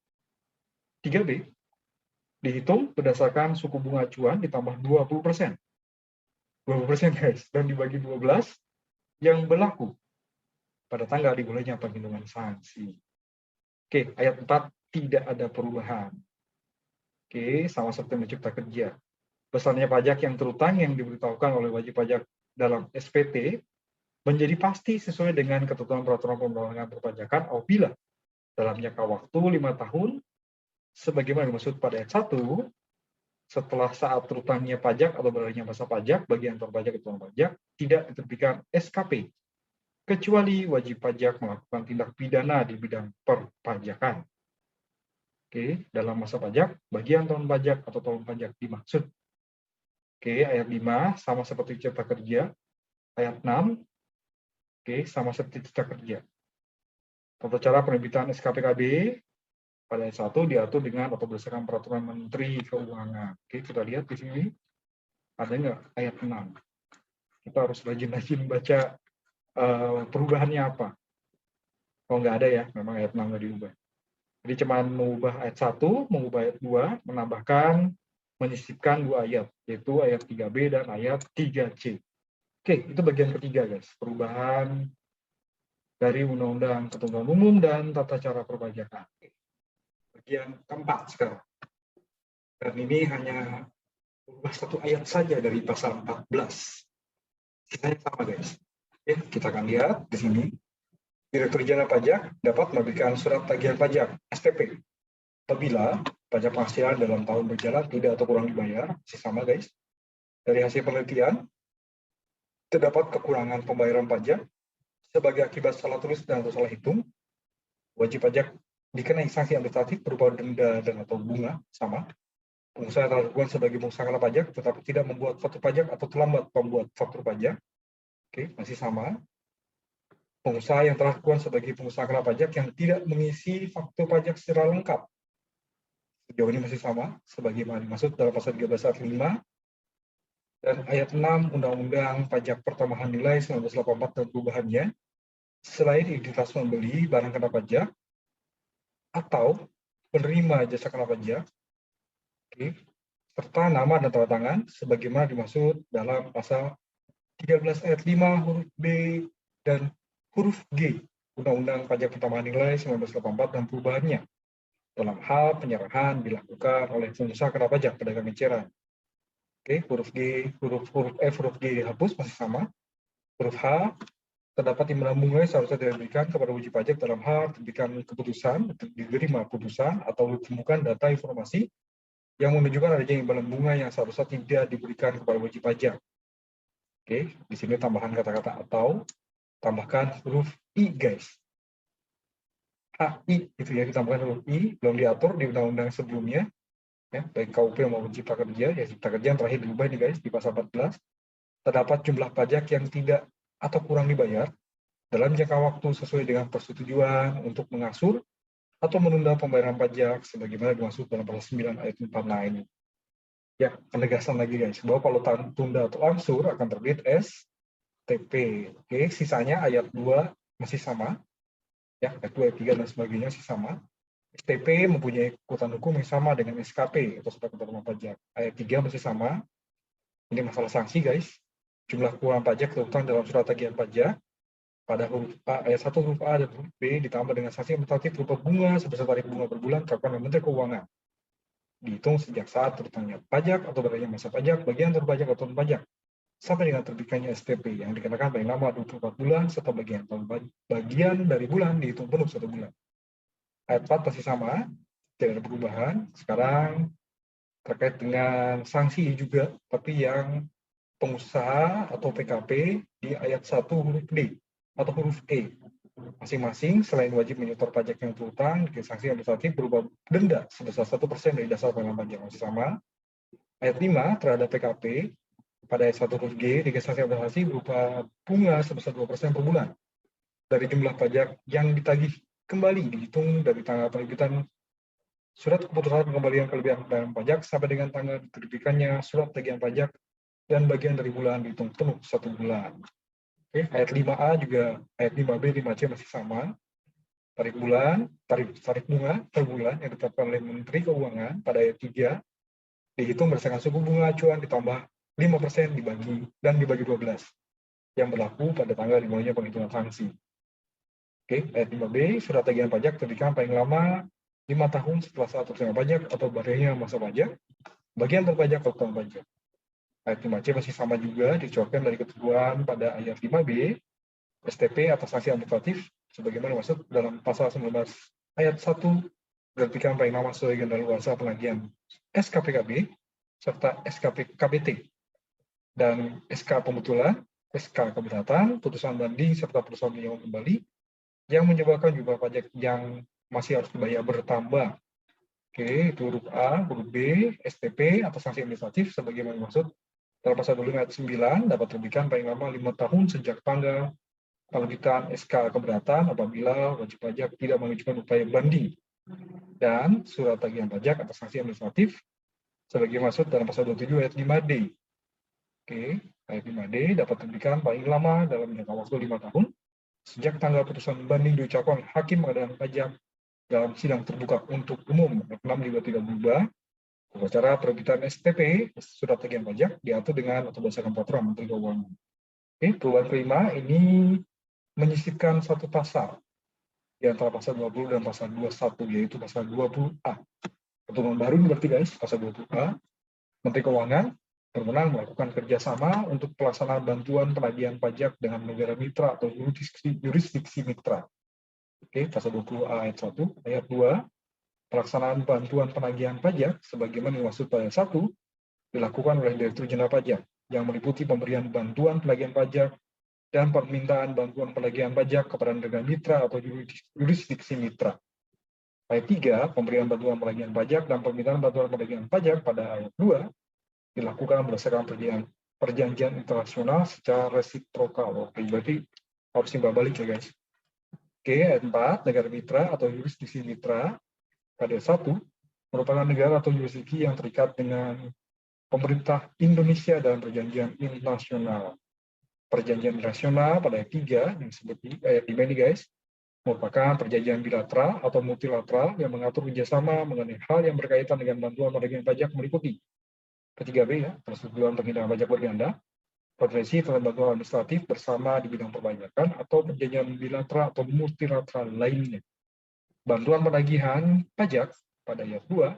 3B dihitung berdasarkan suku bunga acuan ditambah 20%. 20% guys, dan dibagi 12 yang berlaku pada tanggal dimulainya penghitungan sanksi. Oke, ayat 4 tidak ada perubahan. Oke, sama seperti mencipta kerja. Besarnya pajak yang terutang yang diberitahukan oleh wajib pajak dalam SPT menjadi pasti sesuai dengan ketentuan peraturan perundang-undangan perpajakan apabila dalam jangka waktu 5 tahun sebagaimana dimaksud pada ayat 1 setelah saat terutangnya pajak atau beralihnya masa pajak bagi antar pajak ke tuan pajak tidak diterbitkan SKP kecuali wajib pajak melakukan tindak pidana di bidang perpajakan. Oke, dalam masa pajak, bagian tahun pajak atau tahun pajak dimaksud. Oke, ayat 5 sama seperti cipta kerja. Ayat 6, oke, sama seperti cipta kerja. Tata cara penerbitan SKPKB pada ayat 1 diatur dengan atau berdasarkan peraturan Menteri Keuangan. Oke, kita lihat di sini. Ada nggak ayat 6? Kita harus rajin-rajin baca perubahannya apa. Oh, nggak ada ya, memang ayat 6 nggak diubah. Jadi cuma mengubah ayat 1, mengubah ayat 2, menambahkan, menyisipkan 2 ayat, yaitu ayat 3B dan ayat 3C. Oke, itu bagian ketiga, guys. Perubahan dari Undang-Undang Ketentuan Umum dan Tata Cara Perpajakan. Bagian keempat sekarang. Dan ini hanya berubah 1 ayat saja dari pasal 14. Sisanya sama, guys. Oke, kita akan lihat di sini. Direktur Jenderal Pajak dapat menerbitkan surat tagihan pajak (SPP) apabila pajak penghasilan dalam tahun berjalan tidak atau kurang dibayar, masih sama, guys. Dari hasil penelitian, terdapat kekurangan pembayaran pajak sebagai akibat salah tulis dan atau salah hitung. Wajib pajak dikenai sanksi administratif berupa denda dan atau bunga, sama. Pengusaha telah dilakukan sebagai pengusaha kena pajak, tetapi tidak membuat faktur pajak atau terlambat membuat faktur pajak. Oke, masih sama. Pengusaha yang telah dilakukan sebagai pengusaha kena pajak yang tidak mengisi faktur pajak secara lengkap. Sejauh ini masih sama, sebagaimana dimaksud dalam pasal 13 ayat 5 dan ayat 6 Undang-Undang Pajak Pertambahan Nilai 1984 dan perubahannya, selain identitas membeli barang kena pajak atau penerima jasa kena pajak, serta nama dan tanda tangan, sebagaimana dimaksud dalam pasal 13 ayat 5 huruf B dan huruf G Undang-Undang Pajak Pertambahan Nilai 1984 dan perubahannya dalam hal penyerahan dilakukan oleh pengusaha kena pajak pedagang eceran. Oke, huruf G, huruf F, huruf G dihapus masih sama. Huruf H, terdapat imbalan bunga seharusnya diberikan kepada wajib pajak dalam hal terbitkan keputusan, diterima putusan atau ditemukan data informasi yang menunjukkan adanya imbalan bunga yang seharusnya tidak diberikan kepada wajib pajak. Oke, di sini tambahan kata-kata atau tambahkan huruf I, guys. HI itu ya, ditambahkan huruf I, belum diatur di undang-undang sebelumnya, ya, baik KUP maupun Cipta Kerja. Ya, Cipta Kerja yang terakhir diubah ini, guys, di pasal 14. Terdapat jumlah pajak yang tidak atau kurang dibayar dalam jangka waktu sesuai dengan persetujuan untuk mengangsur atau menunda pembayaran pajak sebagaimana dimaksud dalam pasal 9 ayat 4. Nah, ini ya penegasan lagi, guys, bahwa kalau tunda atau angsur akan terbit STP. Oke, sisanya ayat 2 masih sama, ya, ayat 2, ayat 3 dan sebagainya masih sama. STP mempunyai kekuatan hukum yang sama dengan SKP atau surat keterangan pajak. Ayat 3 masih sama. Ini masalah sanksi, guys. Jumlah kekurangan pajak terutang dalam surat tagihan pajak pada huruf A, ayat 1 huruf A dan huruf B ditambah dengan sanksi administratif berupa bunga sebesar tarif bunga per bulan terkait dengan Menteri Keuangan. Dihitung sejak saat terutangnya pajak atau beralihnya masa pajak, bagian terpajak atau pajak, sampai dengan terbitkannya STP yang dikenakan paling lama 24 bulan serta bagian dari bulan dihitung penuh 1 bulan. Ayat 4 masih sama, tidak ada perubahan. Sekarang terkait dengan sanksi juga, tapi yang pengusaha atau PKP di ayat 1 huruf D atau huruf E. Masing-masing selain wajib menyetor pajak yang terutang, sanksi administratif berupa denda sebesar 1% dari dasar pengenaan pajak. Masih sama. Ayat 5 terhadap PKP pada ayat 1 huruf G, sanksi administratif berupa bunga sebesar 2% per bulan dari jumlah pajak yang ditagih kembali dihitung dari tanggal penerbitan surat keputusan pengembalian kelebihan pembayaran pajak sampai dengan tanggal diterbitkannya surat tagihan pajak dan bagian dari bulan dihitung penuh 1 bulan. Oke, ayat 5A juga, ayat 5B, 5C masih sama. Tarif bunga per bulan yang ditetapkan oleh Menteri Keuangan pada ayat 3 dihitung berdasarkan suku bunga acuan ditambah 5% dibagi 12. yang berlaku pada tanggal dimulainya penghitungan sanksi. Oke, ayat 5B, surat tagihan pajak terbitkan paling lama 5 tahun setelah saat terima pajak atau berakhirnya masa pajak, bagian terpajak atau utang pajak. Ayat 5C masih sama juga, dicoretkan dari ketentuan pada ayat 5B, STP atau sanksi administratif, sebagaimana maksud dalam pasal 19 ayat 1, berartikan paling lama sesuai dengan daluarsa penagihan SKPKB, serta SKPKBT, dan SK pembetulan, SK keberatan, putusan banding, serta putusan peninjauan kembali, yang menyebabkan jumlah pajak yang masih harus dibayar bertambah. Oke, itu huruf A, huruf B, STP atau sanksi administratif sebagaimana dimaksud dalam pasal 25 ayat 9 dapat terbitkan paling lama 5 tahun sejak tanggal penerbitan SK keberatan apabila wajib pajak tidak mengajukan upaya banding dan surat tagihan pajak atau sanksi administratif sebagai maksud dalam pasal 27 ayat 5D. Oke, ayat 5D dapat terbitkan paling lama dalam jangka waktu 5 tahun sejak tanggal putusan banding diucapkan hakim pengadilan pajak dalam sidang terbuka untuk umum. Ayat 6 juga tidak berubah. Upacara penerbitan STP, surat tagihan pajak, diatur dengan atau berdasarkan peraturan Menteri Keuangan. Oke, perubahan kelima ini menyisipkan satu pasal di antara pasal 20 dan pasal 21, yaitu pasal 20A. Ketentuan baru berarti guys, pasal 20A, Menteri Keuangan berwenang melakukan kerjasama untuk pelaksanaan bantuan penagihan pajak dengan negara mitra atau jurisdiksi mitra. Oke, pasal 20A ayat 1, ayat 2, pelaksanaan bantuan penagihan pajak sebagaimana dimaksud pada 1 dilakukan oleh Direktur Jenderal Pajak yang meliputi pemberian bantuan penagihan pajak dan permintaan bantuan penagihan pajak kepada negara mitra atau jurisdiksi mitra. Ayat 3, pemberian bantuan penagihan pajak dan permintaan bantuan penagihan pajak pada ayat 2 dilakukan berdasarkan perjanjian internasional secara resiprokal. Oke, berarti harus timbal balik ya guys. Oke, ayat 4, negara mitra atau jurisdiksi mitra pada 1 merupakan negara atau jurisdiksi yang terikat dengan pemerintah Indonesia dalam perjanjian internasional. Perjanjian internasional pada ayat 3 yang disebut ayat 5 ini guys, merupakan perjanjian bilateral atau multilateral yang mengatur kerjasama mengenai hal yang berkaitan dengan bantuan penagihan pajak meliputi P3B ya, persetujuan penghinaan pajak berganda, konvensi tentang bantuan administratif bersama di bidang perpajakan atau perjanjian bilateral atau multilateral lainnya. Bantuan penagihan pajak pada ayat 2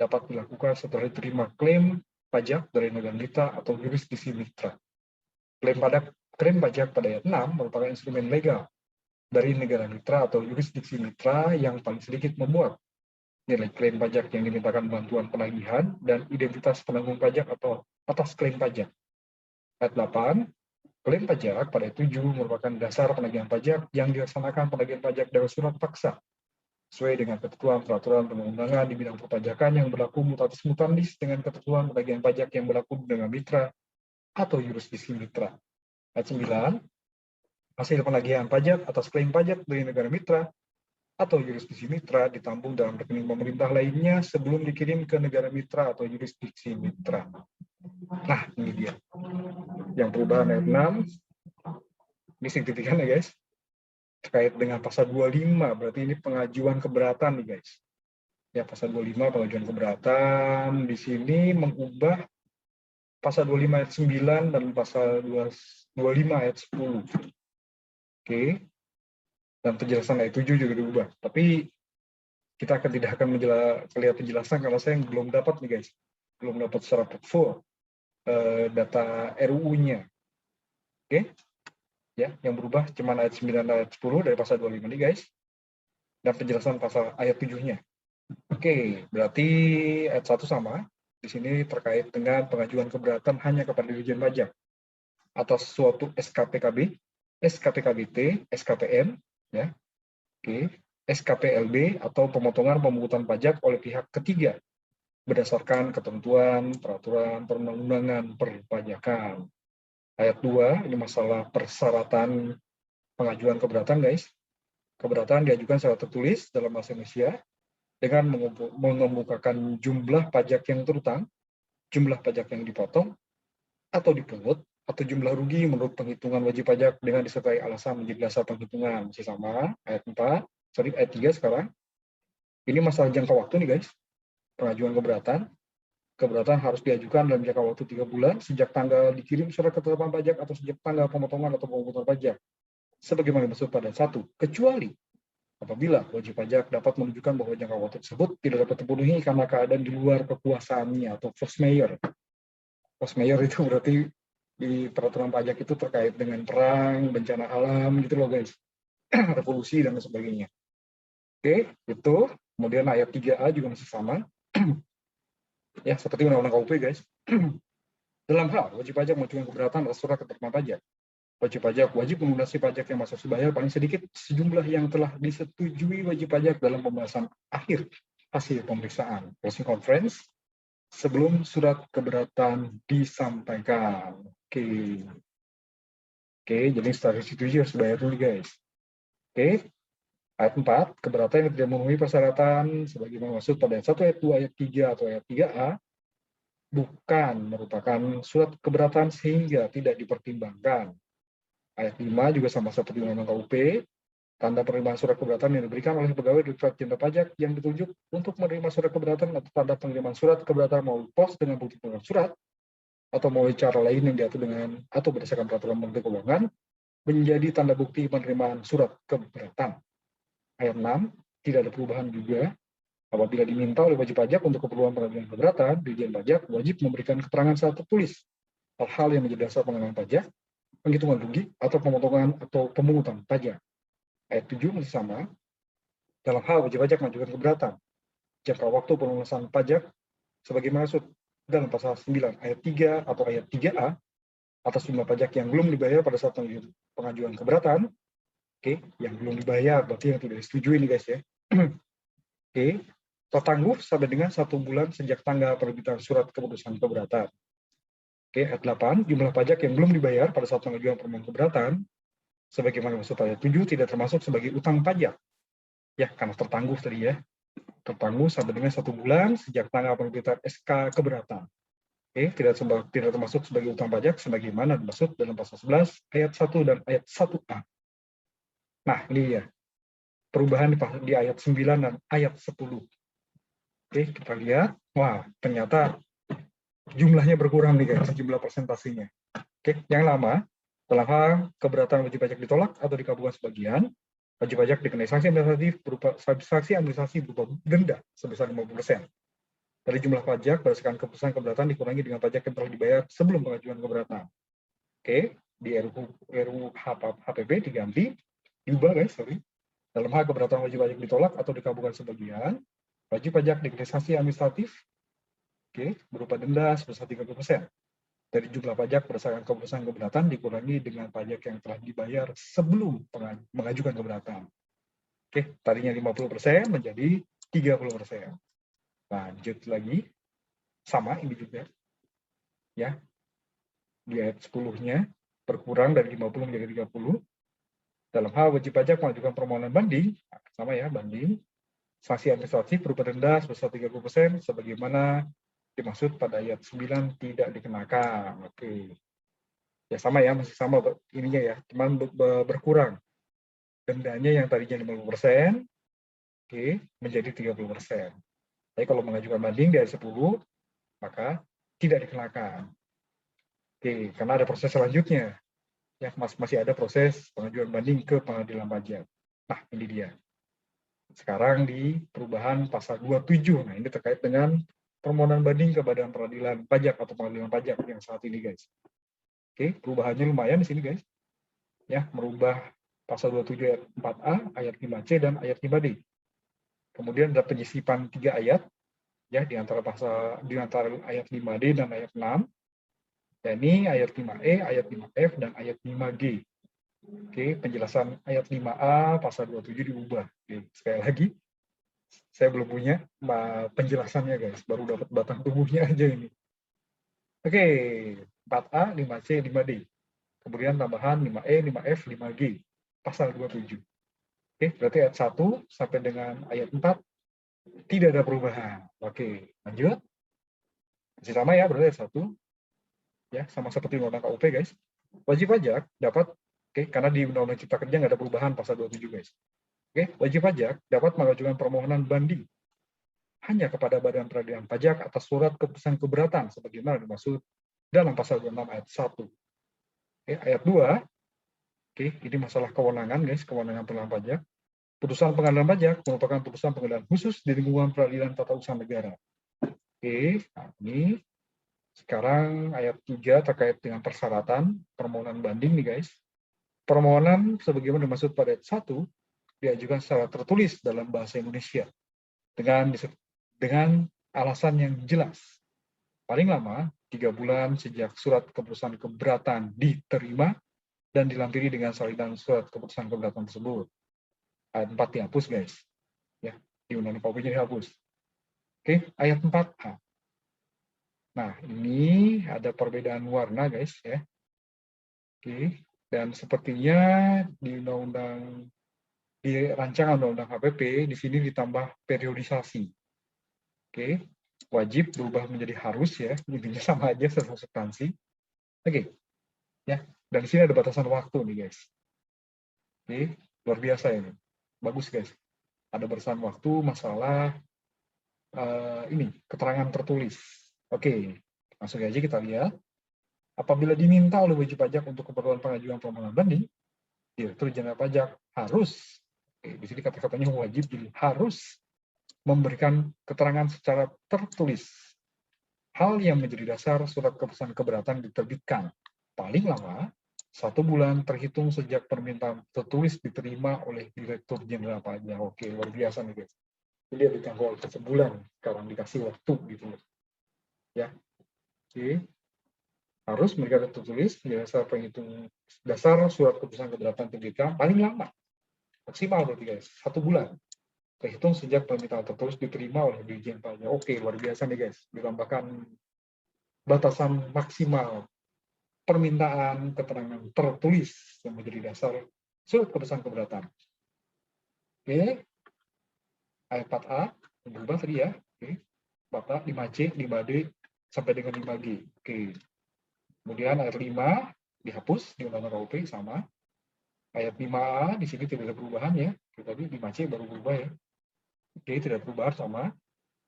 dapat dilakukan setelah diterima klaim pajak dari negara mitra atau jurisdiksi mitra. Klaim pajak pada ayat 6 merupakan instrumen legal dari negara mitra atau jurisdiksi mitra yang paling sedikit memuat nilai klaim pajak yang dimintakan bantuan penagihan dan identitas penanggung pajak atau atas klaim pajak. Ayat 8, klaim pajak pada ayat 7 merupakan dasar penagihan pajak yang dilaksanakan penagihan pajak dengan surat paksa sesuai dengan ketentuan peraturan perundang-undangan di bidang perpajakan yang berlaku mutatis mutandis dengan ketentuan penagihan pajak yang berlaku dengan mitra atau jurisdiksi mitra. Ayat 9, hasil penagihan pajak atas klaim pajak dari negara mitra atau jurisdiksi mitra ditambung dalam rekening pemerintah lainnya sebelum dikirim ke negara mitra atau jurisdiksi mitra. Nah, ini dia. Yang perubahan ayat 6, ini signifikan ya guys, terkait dengan pasal 25, berarti ini pengajuan keberatan nih guys. Ya, pasal 25 pengajuan keberatan, di sini mengubah pasal 25 ayat 9 dan pasal 25 ayat 10. Oke. Dan penjelasan ayat 7 juga diubah. Tapi kita tidak akan melihat penjelasan karena saya belum dapat nih guys. Belum dapat secara full data RUU-nya. Oke. Ya, yang berubah cuma ayat 9 dan ayat 10 dari pasal 25 ini guys. Dan penjelasan pasal ayat 7-nya. Oke, berarti ayat 1 sama. Di sini terkait dengan pengajuan keberatan hanya kepada Dirjen Pajak atas suatu SKPKB, SKPKBT, SKPM, ya. Oke, SKPLB atau pemotongan pemungutan pajak oleh pihak ketiga berdasarkan ketentuan peraturan perundang-undangan perpajakan. Ayat 2 ini masalah persyaratan pengajuan keberatan guys. Keberatan diajukan secara tertulis dalam bahasa Indonesia dengan mengemukakan jumlah pajak yang terutang, jumlah pajak yang dipotong atau dipungut, atau jumlah rugi menurut penghitungan wajib pajak dengan disertai alasan menjadi dasar penghitungan. Masih sama, ayat 3 sekarang. Ini masalah jangka waktu nih guys, pengajuan keberatan. keberatan harus diajukan dalam jangka waktu 3 bulan sejak tanggal dikirim surat ketetapan pajak atau sejak tanggal pemotongan atau pemungutan pajak. Sebagaimana dimaksud pada 1, kecuali apabila wajib pajak dapat menunjukkan bahwa jangka waktu tersebut tidak dapat terpenuhi karena keadaan di luar kekuasaannya atau force majeure. Force majeure itu berarti di peraturan pajak itu terkait dengan perang, bencana alam gitu loh guys. Revolusi dan sebagainya. Oke, itu. Kemudian ayat 3A juga masih sama. Ya, seperti undang-undang KUP guys. Dalam hal wajib pajak mengajukan keberatan atas surat ketetapan pajak, wajib pajak wajib melunasi pajak yang masuk dibayar paling sedikit sejumlah yang telah disetujui wajib pajak dalam pembahasan akhir hasil pemeriksaan closing conference sebelum surat keberatan disampaikan. Oke, jadi setelah disetujui harus bayar dulu guys. Oke, ayat 4, keberatan yang tidak memenuhi persyaratan sebagaimana maksud pada ayat 1, ayat 2, ayat 3 atau ayat 3A bukan merupakan surat keberatan sehingga tidak dipertimbangkan. Ayat 5 juga sama seperti undang-undang KUP, tanda penerimaan surat keberatan yang diberikan oleh pegawai Direktorat Jenderal Pajak yang ditunjuk untuk menerima surat keberatan atau tanda pengiriman surat keberatan melalui pos dengan bukti pengiriman surat atau melalui cara lain yang diatur dengan atau berdasarkan peraturan Menteri Keuangan menjadi tanda bukti penerimaan surat keberatan. Ayat 6, tidak ada perubahan juga. Apabila diminta oleh wajib pajak untuk keperluan pengajuan keberatan, Dirjen Pajak wajib memberikan keterangan secara tertulis hal-hal yang menjadi dasar pengenaan pajak, penghitungan rugi, atau pemotongan atau pemungutan pajak. Ayat 7 masih sama. Dalam hal wajib pajak mengajukan keberatan, jangka waktu pelunasan pajak sebagaimana maksud dalam pasal 9 ayat 3 atau ayat 3A atas jumlah pajak yang belum dibayar pada saat pengajuan keberatan. Oke, yang belum dibayar berarti yang tidak disetujui nih guys ya. Oke, tertangguh sampai dengan 1 bulan sejak tanggal penerbitan surat keputusan keberatan. Oke, ayat 8, jumlah pajak yang belum dibayar pada saat pengajuan permohonan keberatan sebagaimana maksud ayat 7 tidak termasuk sebagai utang pajak. Ya, karena tertangguh tadi ya. Tertangguh sampai dengan 1 bulan sejak tanggal penerbitan SK keberatan. Oke, tidak termasuk sebagai utang pajak sebagaimana dimaksud dalam pasal 11 ayat 1 dan ayat 1A. Nah, ini ya. Perubahan di ayat 9 dan ayat 10. Oke, kita lihat. Wah, ternyata jumlahnya berkurang nih guys, jumlah persentasenya. Oke, yang lama, dalam hal keberatan wajib pajak ditolak atau dikabulkan sebagian, wajib pajak dikenai sanksi administrasi berupa denda sebesar 50%. Dari jumlah pajak berdasarkan keputusan keberatan dikurangi dengan pajak yang telah dibayar sebelum pengajuan keberatan. Oke, di RUU HPP diganti, diubah guys, dalam hal keberatan wajib pajak ditolak atau dikabulkan sebagian, wajib pajak dikenai sanksi administratif, berupa denda sebesar 30%. Dari jumlah pajak berdasarkan keputusan keberatan dikurangi dengan pajak yang telah dibayar sebelum mengajukan keberatan. Oke, tadinya 50% menjadi 30%. Lanjut lagi, sama ini juga. Ya, di ayat 10-nya berkurang dari 50 menjadi 30. Dalam hal wajib pajak mengajukan permohonan banding, sama ya, banding, sanksi administratif berupa denda sebesar 30% sebagaimana dimaksud pada ayat 9 tidak dikenakan. Oke. Ya sama ya, masih sama ininya ya, cuman berkurang. Dendanya yang tadinya 50%, menjadi 30%. Tapi kalau mengajukan banding dari 10, maka tidak dikenakan. Karena ada proses selanjutnya. Ya, masih ada proses pengajuan banding ke pengadilan pajak. Nah, ini dia. Sekarang di perubahan pasal 27. Nah, ini terkait dengan permohonan banding ke Badan Peradilan Pajak atau Pengadilan Pajak yang saat ini, guys. Perubahannya lumayan di sini, guys. Ya, merubah pasal 27 ayat 4A, ayat 5C dan ayat 5D. Kemudian ada penyisipan 3 ayat ya di antara ayat 5D dan ayat 6. yakni ayat 5E, ayat 5F dan ayat 5G. Penjelasan ayat 5A pasal 27 diubah. Sekali lagi saya belum punya penjelasannya guys, baru dapat batang tubuhnya aja ini. 4A, 5C, 5D. Kemudian tambahan 5E, 5F, 5G. Pasal 27. Berarti ayat 1 sampai dengan ayat 4 tidak ada perubahan. Lanjut. Masih sama ya, berarti ayat 1. Ya, sama seperti undang-undang KUP guys. Wajib pajak dapat, karena di Undang-Undang Cipta Kerja nggak ada perubahan pasal 27 guys. Wajib pajak dapat mengajukan permohonan banding hanya kepada Badan Peradilan Pajak atas surat keputusan keberatan sebagaimana dimaksud dalam pasal 26 ayat 1. Oke, ayat 2. Oke, ini masalah kewenangan guys, kewenangan pengadilan pajak. Putusan pengadilan pajak merupakan putusan pengadilan khusus di lingkungan peradilan tata usaha negara. Oke, nah ini sekarang ayat 3 terkait dengan persyaratan permohonan banding nih guys. Permohonan sebagaimana dimaksud pada ayat 1 diajukan secara tertulis dalam bahasa Indonesia dengan alasan yang jelas. Paling lama 3 bulan sejak surat keputusan keberatan diterima dan dilampiri dengan salinan surat keputusan keberatan tersebut. Ayat 4 dihapus guys. Ya, di Undang-Undang KUHP dihapus. Oke, ayat 4A. Nah, ini ada perbedaan warna guys ya. Oke, dan sepertinya di rancangan Undang-Undang HPP di sini ditambah periodisasi. Oke, wajib berubah menjadi harus ya, intinya sama aja sesuai substansi. Oke, ya, dan di sini ada batasan waktu nih guys. Oke, luar biasa ini, bagus guys. Ada batasan waktu masalah ini keterangan tertulis. Oke, langsung aja kita lihat. Apabila diminta oleh wajib pajak untuk keperluan pengajuan permohonan banding, Direktur Jenderal Pajak harus, di sini kata-katanya wajib, jadi harus memberikan keterangan secara tertulis. Hal yang menjadi dasar surat keputusan keberatan diterbitkan paling lama 1 bulan terhitung sejak permintaan tertulis diterima oleh Direktur Jenderal Pajak. Oke, luar biasa nih guys. Jadi ada jangkauan sebulan sekarang dikasih waktu gitu ya. Oke. Harus mereka tertulis dasar penghitung dasar surat keputusan keberatan diterbitkan paling lama maksimal berarti guys 1 bulan terhitung sejak permintaan tertulis diterima oleh Dirjen Pajak. Oke, luar biasa nih guys, ditambahkan batasan maksimal permintaan keterangan tertulis yang menjadi dasar surat keputusan keberatan. Oke, ayat 4A berubah tadi ya. Oke, Bapak 5C, 5D sampai dengan 5G. Oke. Kemudian ayat 5 dihapus di Undang-Undang KUHP sama. Ayat 5A di sini tidak ada perubahan ya. Tadi 5C baru berubah ya. Oke, tidak perubahan sama.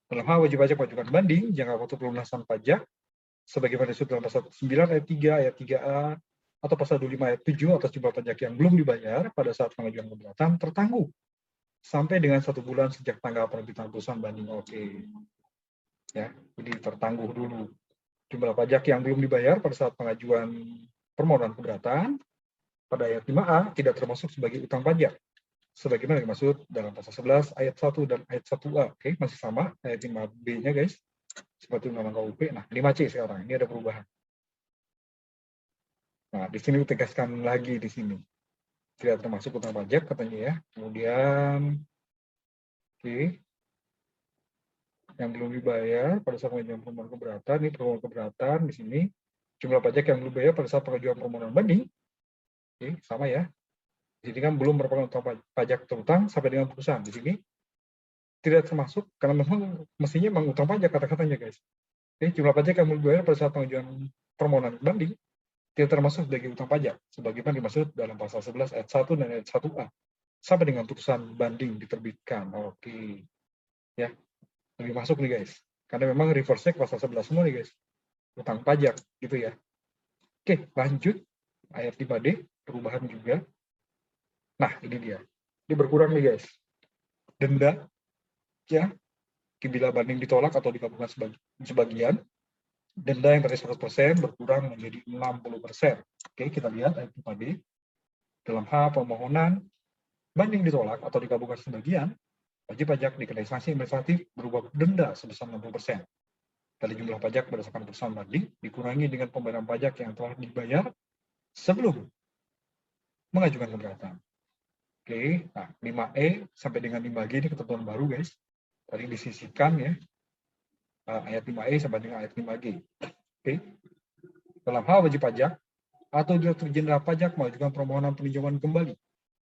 Dalam hal wajib pajak mengajukan banding jangka waktu pelunasan pajak sebagaimana disebut dalam pasal 9 ayat 3, ayat 3A atau pasal 25 ayat 7 atas jumlah pajak yang belum dibayar pada saat pengajuan keberatan tertangguh sampai dengan 1 bulan sejak tanggal penerbitan putusan banding. Oke. Ya, jadi tertangguh dulu. Jumlah pajak yang belum dibayar pada saat pengajuan permohonan keberatan pada ayat 5A tidak termasuk sebagai utang pajak sebagaimana dimaksud dalam pasal 11 ayat 1 dan ayat 1A. Oke, masih sama ayat 5B-nya guys. Seperti Undang-Undang KUHP. Nah, 5C sekarang ini ada perubahan. Nah, di sini ditegaskan lagi di sini. Tidak termasuk utang pajak katanya ya. Kemudian oke. Yang belum dibayar pada saat pengajuan permohonan keberatan, ini permohonan keberatan di sini jumlah pajak yang belum dibayar pada saat pengajuan permohonan banding, oke, sama ya. Di sini kan belum merupakan utang pajak terutang sampai dengan putusan. Di sini tidak termasuk karena memang mestinya memang utang pajak kata-katanya guys. Oke, jumlah pajak yang belum dibayar pada saat pengajuan permohonan banding tidak termasuk sebagai utang pajak sebagaimana dimaksud dalam pasal 11 ayat 1 dan ayat 1A sampai dengan putusan banding diterbitkan. Oke. Ya. Lebih masuk nih guys. Karena memang reverse-nya pasal 11 semua nih guys. Utang pajak gitu ya. Oke, lanjut ayat 5D, perubahan juga. Nah, ini dia. Ini berkurang nih guys. Denda ya, bila banding ditolak atau dikabulkan sebagian, denda yang dari 100% berkurang menjadi 60%. Oke, kita lihat ayat 5D. Dalam hal permohonan banding ditolak atau dikabulkan sebagian, wajib pajak dikenai sanksi administratif berupa denda sebesar 60%. Dari jumlah pajak berdasarkan putusan banding dikurangi dengan pembayaran pajak yang telah dibayar sebelum mengajukan keberatan. Oke, nah 5E sampai dengan 5G ini ketentuan baru guys. Tadi disisihkan ya, ayat 5E sampai dengan ayat 5G. Oke, dalam hal wajib pajak atau Direktur Jenderal Pajak mengajukan permohonan peninjauan kembali,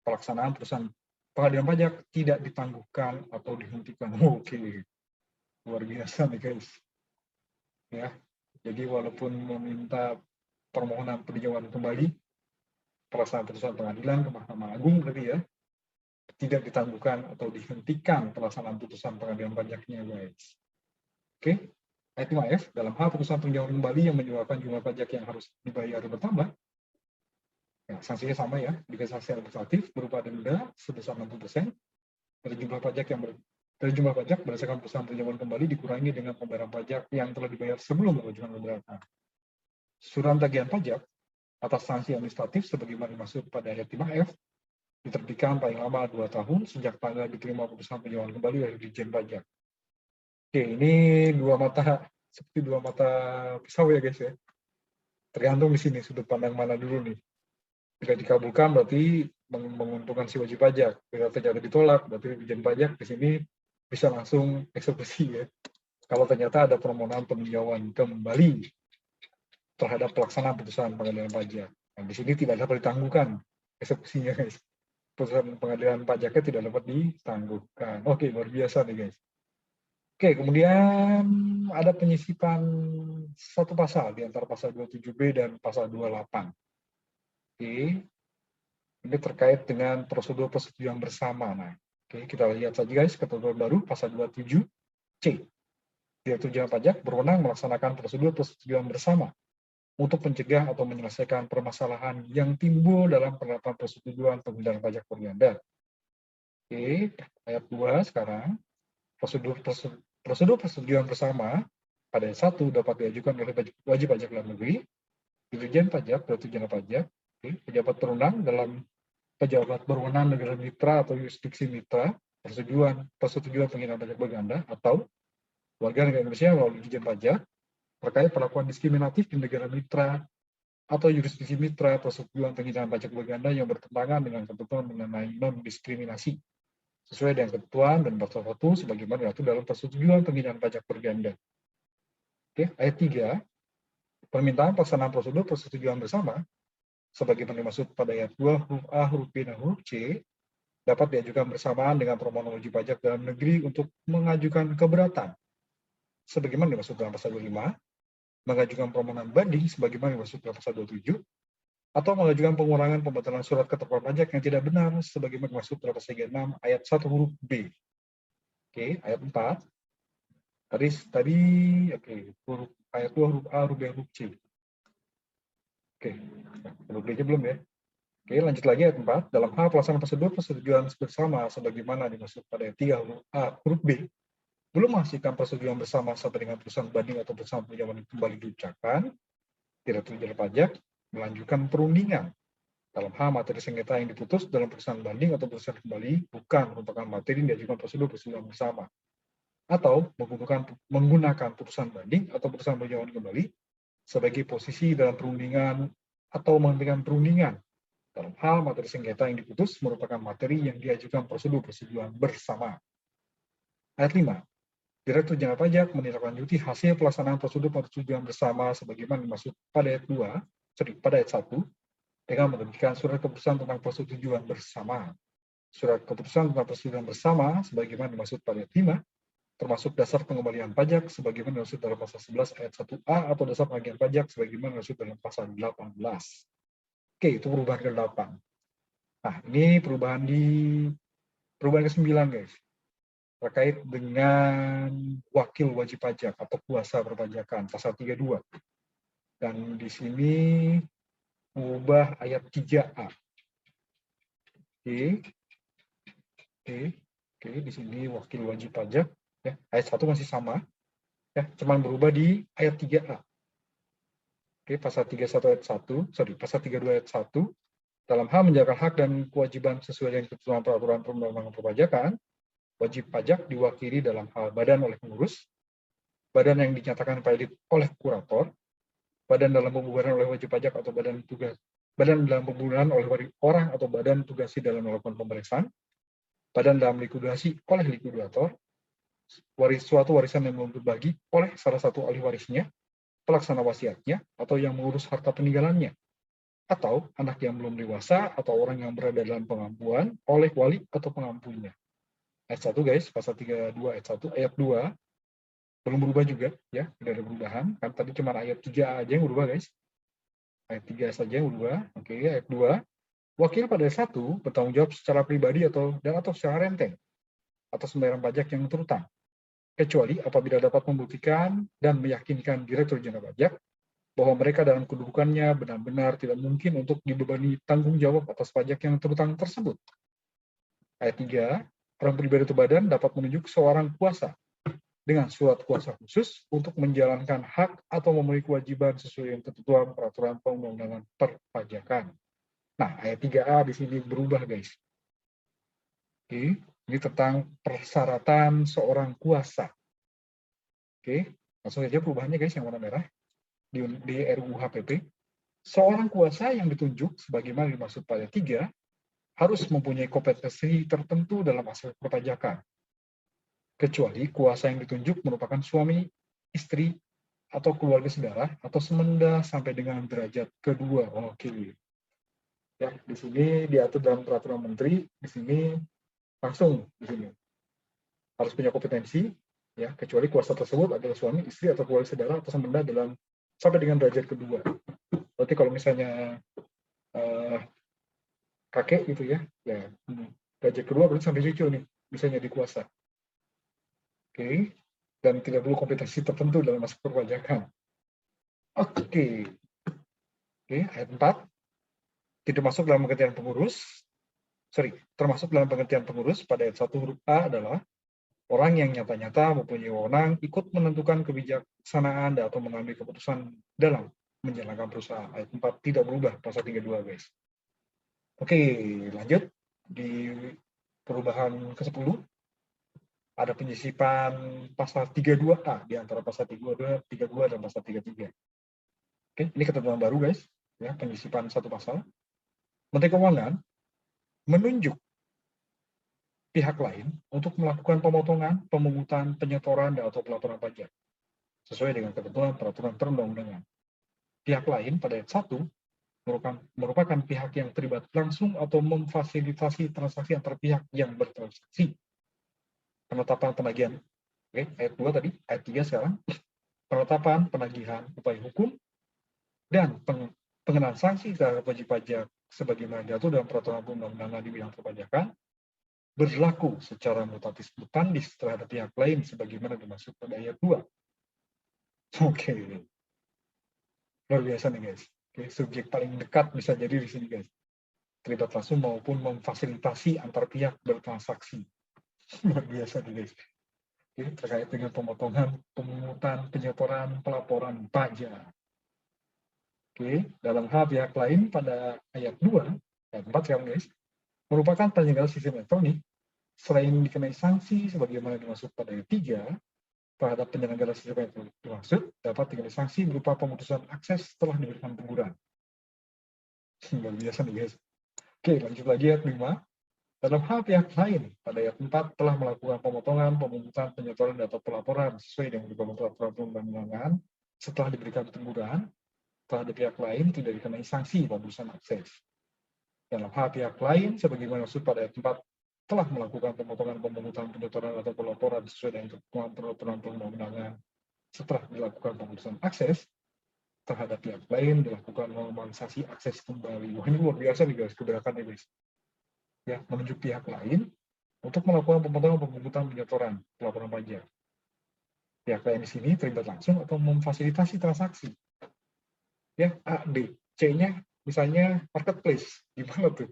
pelaksanaan putusan pengadilan pajak tidak ditangguhkan atau dihentikan. Oke, luar biasa nih guys. Ya, jadi walaupun meminta permohonan peninjauan kembali, pelaksanaan putusan pengadilan ke Mahkamah Agung berarti ya, tidak ditangguhkan atau dihentikan pelaksanaan putusan pengadilan pajaknya, guys. Oke, ayat 5F, dalam hal putusan peninjauan kembali yang menyebabkan jumlah pajak yang harus dibayar bertambah, ya, sanksinya sama ya, dikenakan sanksi administratif berupa denda sebesar 60% dari jumlah pajak dari jumlah pajak berdasarkan putusan peninjauan kembali dikurangi dengan pembayaran pajak yang telah dibayar sebelum mengajukan keberatan. Surat tagihan pajak atas sanksi administratif sebagaimana dimaksud pada ayat 5F diterbitkan paling lama 2 tahun sejak tanggal diterima putusan peninjauan kembali dari Ditjen Pajak. Oke, ini seperti dua mata pisau ya guys ya. Tergantung di sini sudut pandang mana dulu nih. Jika dikabulkan berarti menguntungkan si wajib pajak. Bila ternyata ditolak berarti Ditjen Pajak di sini bisa langsung eksekusi ya. Kalau ternyata ada permohonan peninjauan kembali terhadap pelaksanaan putusan pengadilan pajak. Nah, di sini tidak dapat ditangguhkan eksekusinya guys. Putusan pengadilan pajaknya tidak dapat ditangguhkan. Oke, luar biasa nih guys. Oke, kemudian ada penyisipan satu pasal di antara pasal 27B dan pasal 28. Oke, ini terkait dengan prosedur persetujuan bersama. Nah, oke, kita lihat saja guys, ketentuan baru pasal 27C. Direktur Jenderal Pajak berwenang melaksanakan prosedur persetujuan bersama untuk mencegah atau menyelesaikan permasalahan yang timbul dalam penerapan persetujuan penghindaran pajak berganda. Oke, ayat 2 sekarang. Prosedur persetujuan bersama pada ayat 1 dapat diajukan oleh wajib pajak dalam negeri, Dirjen Pajak, Direktur Jenderal Pajak, pejabat berwenang negara mitra atau yurisdiksi mitra, persetujuan penghindaran pajak berganda, atau warga negara Indonesia melalui Dirjen Pajak terkait perlakuan diskriminatif di negara mitra atau yurisdiksi mitra persetujuan penghindaran pajak berganda yang bertentangan dengan ketentuan mengenai non-diskriminasi sesuai dengan ketentuan dan pasal 1 sebagaimana diatur dalam persetujuan penghindaran pajak berganda. Oke, ayat 3, permintaan pelaksanaan prosedur persetujuan bersama sebagaimana dimaksud pada ayat 2 huruf A, huruf B, dan huruf C dapat diajukan bersamaan dengan permohonan wajib pajak dalam negeri untuk mengajukan keberatan sebagaimana dimaksud dalam pasal 25, mengajukan permohonan banding sebagaimana dimaksud dalam pasal 27, atau mengajukan pengurangan pembatalan surat ketentuan pajak yang tidak benar sebagaimana dimaksud dalam pasal 36 ayat 1 huruf B. Oke, ayat 4. Tadi ayat 2 huruf A, huruf B, huruf C. Oke, huruf B-nya belum ya. Oke, lanjut lagi ayat 4. Dalam hal pelaksanaan prosedur persetujuan bersama sebagaimana dimaksud pada ayat 3 huruf A, huruf B, belum menghasilkan persetujuan bersama sampai dengan putusan banding atau putusan peninjauan kembali diucapkan, Direktur Jenderal Pajak melanjutkan perundingan dalam hal materi sengketa yang diputus dalam putusan banding atau putusan kembali bukan merupakan materi yang diajukan prosedur persetujuan bersama, atau menggunakan putusan banding atau putusan peninjauan kembali sebagai posisi dalam perundingan atau menghentikan perundingan dalam hal materi sengketa yang diputus merupakan materi yang diajukan prosedur persetujuan bersama. Ayat 5. Direktur Jenderal Pajak menindaklanjuti hasil pelaksanaan prosedur persetujuan bersama sebagaimana dimaksud pada ayat 1 dengan menerbitkan surat keputusan tentang persetujuan bersama. Surat keputusan tentang persetujuan bersama sebagaimana dimaksud pada ayat 5 termasuk dasar pengembalian pajak sebagaimana dimaksud dalam pasal 11 ayat 1A atau dasar penagihan pajak sebagaimana dimaksud dalam pasal 18. Oke, itu perubahan ke-8. Nah, ini perubahan ke-9 guys. Terkait dengan wakil wajib pajak atau kuasa perpajakan pasal 32. Dan di sini mengubah ayat 3A. Oke, di sini wakil wajib pajak ya, ayat 1 masih sama. Ya, cuman berubah di ayat 3A. Oke, pasal 32 ayat 1 dalam hal menjaga hak dan kewajiban sesuai dengan ketentuan peraturan perundang-undangan perpajakan, wajib pajak diwakili dalam hal badan oleh pengurus, badan yang dinyatakan valid oleh kurator, badan dalam pembubaran oleh wajib pajak atau badan dalam pembubaran oleh orang atau badan tugasi dalam melakukan pemeriksaan, badan dalam likuidasi oleh likuidator, suatu warisan yang belum berbagi oleh salah satu ahli warisnya, pelaksana wasiatnya, atau yang mengurus harta peninggalannya, atau anak yang belum dewasa atau orang yang berada dalam pengampuan oleh wali atau pengampunya. Ayat 1 guys, pasal 32 ayat 1, ayat 2 belum berubah juga ya, tidak ada perubahan. Kan tadi cuma ayat 3 aja yang berubah guys. Ayat 3 saja yang berubah. Oke, ayat 2. Wakil pada ayat 1 bertanggung jawab secara pribadi atau secara renteng atas pembayaran pajak yang terutang, kecuali apabila dapat membuktikan dan meyakinkan Direktur Jenderal Pajak bahwa mereka dalam kedudukannya benar-benar tidak mungkin untuk dibebani tanggung jawab atas pajak yang terutang tersebut. Ayat 3, orang pribadi atau badan dapat menunjuk seorang kuasa dengan surat kuasa khusus untuk menjalankan hak atau memenuhi kewajiban sesuai dengan ketentuan peraturan perundang-undangan perpajakan. Nah, ayat 3A di sini berubah, guys. Oke, ini tentang persyaratan seorang kuasa. Oke, langsung saja perubahannya, guys, yang warna merah di RUU HPP. Seorang kuasa yang ditunjuk sebagaimana dimaksud pada 3 harus mempunyai kompetensi tertentu dalam aspek perpajakan, kecuali kuasa yang ditunjuk merupakan suami, istri, atau keluarga saudara, atau semenda sampai dengan derajat kedua. Oke. Ya, di sini diatur dalam peraturan menteri, di sini langsung di sini harus punya kompetensi, ya, kecuali kuasa tersebut adalah suami, istri, atau keluarga saudara, atau semenda dalam sampai dengan derajat kedua. Berarti kalau misalnya kakek gitu ya, derajat kedua berarti sampai cucu nih, bisa jadi kuasa. Oke, dan tidak perlu kompetensi tertentu dalam aspek perpajakan. Oke, ayat 4, tidak masuk dalam pengertian pengurus, termasuk dalam pengertian pengurus pada ayat 1 huruf A adalah orang yang nyata-nyata mempunyai wewenang ikut menentukan kebijaksanaan atau mengambil keputusan dalam menjalankan perusahaan. Ayat 4 tidak berubah, pasal 32, guys. Oke, lanjut. Di perubahan ke-10, ada penyisipan pasal 32A di antara pasal 32 dan pasal 33. Oke, ini ketentuan baru, guys. Ya, penyisipan satu pasal. Menteri Keuangan menunjuk pihak lain untuk melakukan pemotongan, pemungutan, penyetoran, atau pelaporan pajak sesuai dengan ketentuan peraturan perundang-undangan. Pihak lain pada ayat 1 merupakan pihak yang terlibat langsung atau memfasilitasi transaksi antar pihak yang bertransaksi. Penetapan penagihan, oke, ayat 2 tadi, ayat 3 sekarang, penetapan penagihan upaya hukum dan pengenaan sanksi terhadap wajib pajak sebagaimana diatur dalam peraturan perundang-undangan di bidang perpajakan berlaku secara mutatis mutandis terhadap pihak lain sebagaimana dimaksud pada ayat 2. Oke. Luar biasa nih, guys. Oke, subjek paling dekat bisa jadi di sini, guys. Terlibat langsung maupun memfasilitasi antar pihak bertransaksi. Luar biasa nih, guys. Oke, terkait dengan pemotongan, pemungutan, penyetoran, pelaporan pajak. Oke, dalam hal pihak lain pada ayat 2, ayat 4 sekarang, guys, merupakan penyelenggara sistem elektronik, selain dikenai sanksi sebagaimana dimaksud pada ayat 3, terhadap penyelenggara sistem elektronik dimaksud dapat dikenai sanksi berupa pemutusan akses setelah diberikan teguran. Luar biasa nih, guys. Oke, lanjut lagi ayat 5. Dalam hal pihak lain, pada ayat 4 telah melakukan pemotongan, pemungutan, penyetoran, atau pelaporan sesuai dengan ketentuan peraturan perundang-undangan setelah diberikan teguran, terhadap pihak lain tidak dikenai sanksi pemutusan akses. Dalam hal pihak lain, sebagaimana maksud pada ayat 4 telah melakukan pemotongan, pemungutan, penyetoran, atau pelaporan sesuai dengan ketentuan peraturan perundang-undangan setelah dilakukan pemutusan akses, terhadap pihak lain dilakukan normalisasi akses kembali. Wah, ini luar biasa nih, guys, keberakannya, guys. Ya, menunjuk pihak lain untuk melakukan pemotongan, pemungutan, penyetoran, pelaporan pajak. Pihak lain di sini terlibat langsung atau memfasilitasi transaksi. Ya, A, D. C-nya misalnya marketplace. Gimana tuh?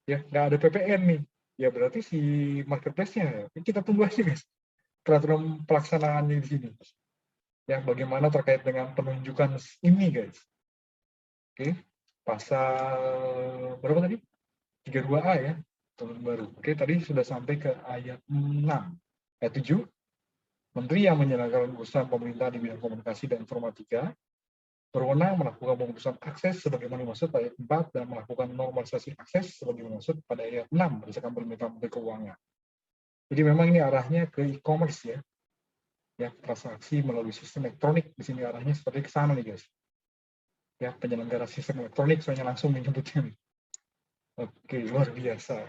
Ya, nggak ada PPN nih. Ya, berarti si marketplace-nya, kita tunggu aja, guys, peraturan pelaksanaannya di sini. Ya, bagaimana terkait dengan penunjukan ini, guys. Oke, pasal berapa tadi? 32A ya, tahun baru. Oke, tadi sudah sampai ke ayat 6. Ayat 7, Menteri yang menyelenggarakan urusan pemerintah di bidang komunikasi dan informatika berwenang melakukan pemutusan akses sebagaimana dimaksud pada ayat 4 dan melakukan normalisasi akses sebagaimana dimaksud pada ayat 6 berdasarkan permintaan Menteri Keuangan. Jadi memang ini arahnya ke e-commerce ya. Ya, transaksi melalui sistem elektronik di sini arahnya seperti ke sana nih, guys. Ya, penyelenggara sistem elektronik soalnya langsung menyebutnya nih. Oke, luar biasa.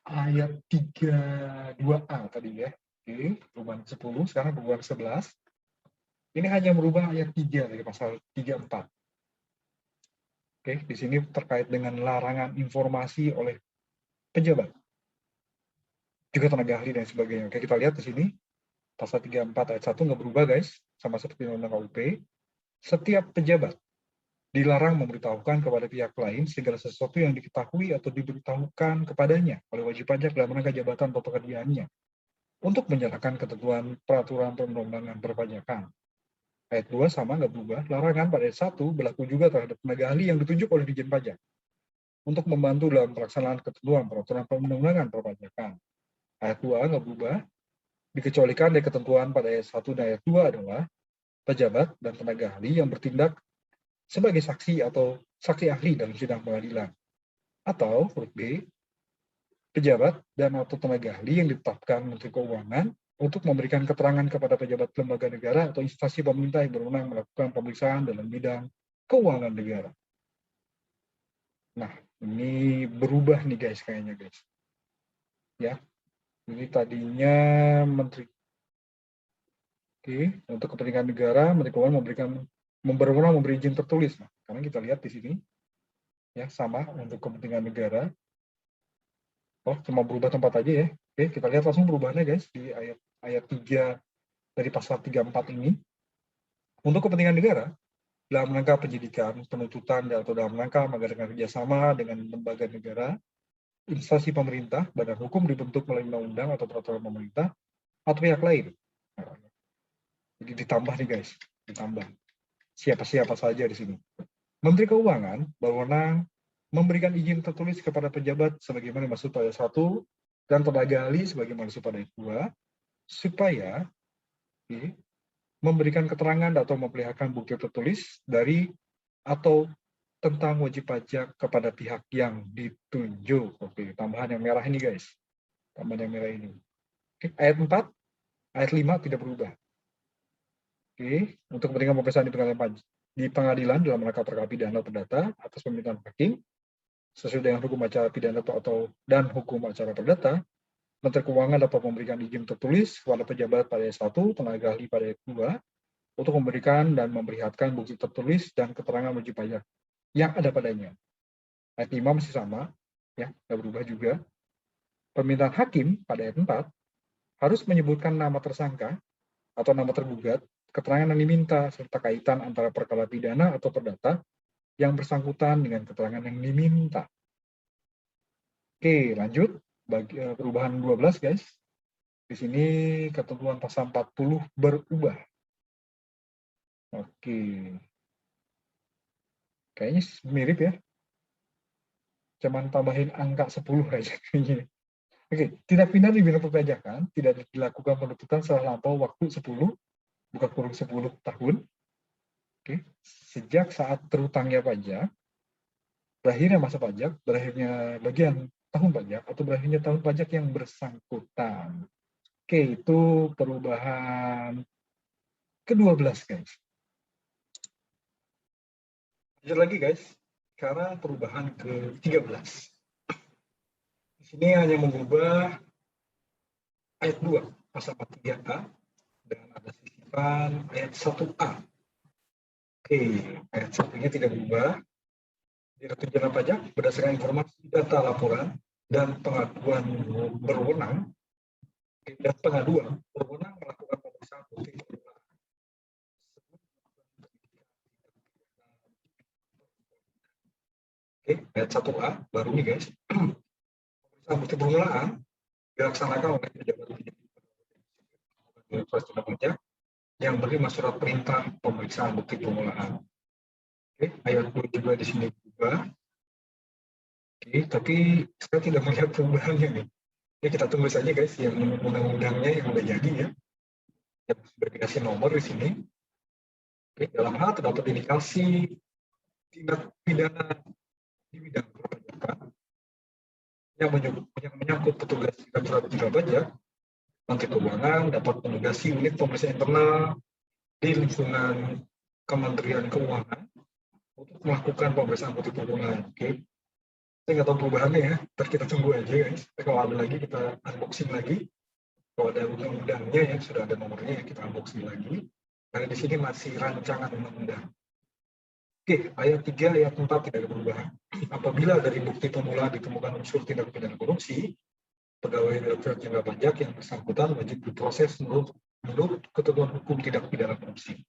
Ayat 32A tadi ya. Oke, perubahan 10, sekarang perubahan 11. Ini hanya merubah ayat 3 dari pasal 34. Oke, di sini terkait dengan larangan informasi oleh pejabat, juga tenaga ahli dan sebagainya. Oke, kita lihat di sini pasal 34 ayat 1 nggak berubah guys, sama seperti Undang-Undang KUP. Setiap pejabat dilarang memberitahukan kepada pihak lain segala sesuatu yang diketahui atau diberitahukan kepadanya oleh wajib pajak dalam rangka jabatan atau pekerjaannya untuk menyerahkan ketentuan peraturan perundang-undangan perpajakan. Ayat 2 sama nggak berubah, larangan pada ayat 1 berlaku juga terhadap tenaga ahli yang ditunjuk oleh Ditjen Pajak untuk membantu dalam pelaksanaan ketentuan peraturan perundang-undangan perpajakan. Ayat 2 nggak berubah, dikecualikan dari ketentuan pada ayat 1 dan ayat 2 adalah pejabat dan tenaga ahli yang bertindak sebagai saksi atau saksi ahli dalam sidang pengadilan. Atau huruf B, pejabat dan atau tenaga ahli yang ditetapkan Menteri Keuangan untuk memberikan keterangan kepada pejabat lembaga negara atau instansi pemerintah yang berwenang melakukan pemeriksaan dalam bidang keuangan negara. Nah, ini berubah nih guys kayaknya guys. Ya, ini tadinya Menteri. Oke, untuk kepentingan negara, Menteri Keuangan berwenang memberi izin tertulis. Nah, karena kita lihat di sini, ya sama untuk kepentingan negara. Oh, cuma berubah tempat aja ya. Oke, kita lihat langsung perubahannya guys di ayat 3 dari pasal 34 ini. Untuk kepentingan negara, dalam rangka penyidikan, penuntutan, atau dalam rangka mengadakan kerjasama dengan lembaga negara, instansi pemerintah, badan hukum dibentuk melalui undang-undang atau peraturan pemerintah, atau pihak lain. Jadi ditambah nih guys, ditambah. Siapa-siapa saja di sini. Menteri Keuangan berwenang memberikan izin tertulis kepada pejabat sebagaimana dimaksud pada 1 dan tenaga ahli sebagaimana dimaksud pada 2 supaya memberikan keterangan atau memperlihatkan bukti tertulis dari atau tentang wajib pajak kepada pihak yang ditunjuk. Oke, tambahan yang merah ini guys. Tambahan yang merah ini. Oke, ayat 4, ayat 5 tidak berubah. Oke, untuk kepentingan pemeriksaan di pengadilan dalam rangka perkara pidana perdata atas permintaan hakim sesuai dengan hukum acara pidana dan hukum acara perdata, Menteri Keuangan dapat memberikan izin tertulis kepada pejabat pada ayat 1, tenaga ahli pada ayat 2, untuk memberikan dan memperlihatkan bukti tertulis dan keterangan wajib pajak yang ada padanya. Ayat 5 masih sama, ya, nggak berubah juga. Permintaan hakim pada ayat 4 harus menyebutkan nama tersangka atau nama tergugat, keterangan yang diminta, serta kaitan antara perkara pidana atau perdata yang bersangkutan dengan keterangan yang diminta. Oke, lanjut. Perubahan 12, guys. Di sini ketentuan pasal 40 berubah. Oke. Kayaknya mirip ya. Cuman tambahin angka 10 aja kayaknya. Oke, tindak pidana di bidang perpajakan tidak dilakukan penuntutan setelah lampau waktu 10, bukan kurung 10 tahun. Oke, sejak saat terutangnya pajak, berakhirnya masa pajak, berakhirnya bagian tahun pajak, atau berakhirnya tahun pajak yang bersangkutan. Oke, itu perubahan ke-12, guys. Lanjut lagi, guys. Sekarang perubahan ke-13. Di sini hanya mengubah ayat 2, pasal 43A, dan ada sisipan ayat 1A. Oke, ayat 1-nya tidak berubah. Direktur Jenderal Pajak berdasarkan informasi data laporan dan pengaduan berwenang melakukan pemeriksaan bukti permulaan. Oke, ayat 1A baru nih guys. Pemeriksaan bukti permulaan dilaksanakan oleh pejabat Direktur Jenderal Pajak yang menerima surat perintah pemeriksaan bukti permulaan. Oke, ayat 2 juga di sini berubah. Oke, tapi saya tidak melihat perubahannya nih. Ya, kita tunggu saja guys yang undang-undangnya yang udah jadi ya. Yang berdikasi nomor di sini. Oke, dalam hal terdapat indikasi tindak pidana di bidang perpajakan yang menyangkut petugas Jenderal Pajak, Menteri Keuangan dapat menugasi unit pemeriksaan internal di lingkungan Kementerian Keuangan untuk melakukan pemeriksaan bukti permulaan. Oke, saya nggak tahu perubahannya ya, ntar kita tunggu aja guys. Kalau ada lagi kita unboxing lagi. Kalau ada undang-undangnya yang sudah ada nomornya ya kita unboxing lagi. Karena di sini masih rancangan undang-undang. Oke, ayat 3, ayat 4 tidak ada perubahan. Apabila dari bukti permulaan ditemukan unsur tindak pidana korupsi, pegawai Direktorat Jenderal Pajak yang bersangkutan wajib diproses menurut ketentuan hukum tindak pidana korupsi.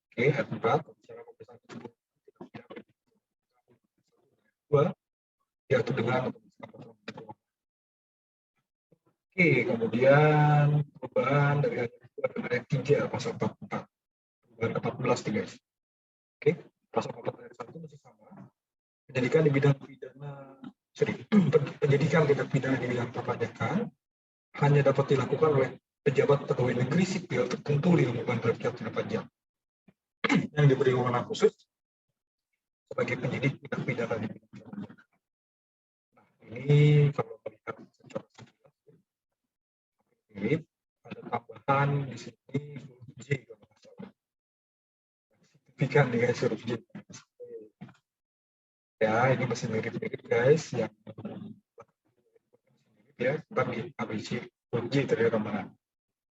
Oke, ayat 4, secara pemeriksaan tersebut diatur dengan Oke, kemudian perubahan dari ayat 2 dan ayat 3 pasal 44. Perubahan ke-14 nih guys. Oke, pasal 44 ayat 1 masih sama. Penyidikan di bidang pidana, penyidikan tindak pidana di bidang perpajakan hanya dapat dilakukan oleh pejabat pegawai negeri sipil tertentu di lingkungan Direktorat Jenderal Pajak yang diberi wewenang khusus sebagai penyidik tindak pidana di bidang perpajakan. Nah, ini kalau melihat secara sekilas, ini ada tambahan di sini huruf J kalau nggak salah. Signifikan nih guys huruf J. Ya, ini masih mirip-mirip guys yang ya, kita ambil huruf J tadi ramalan.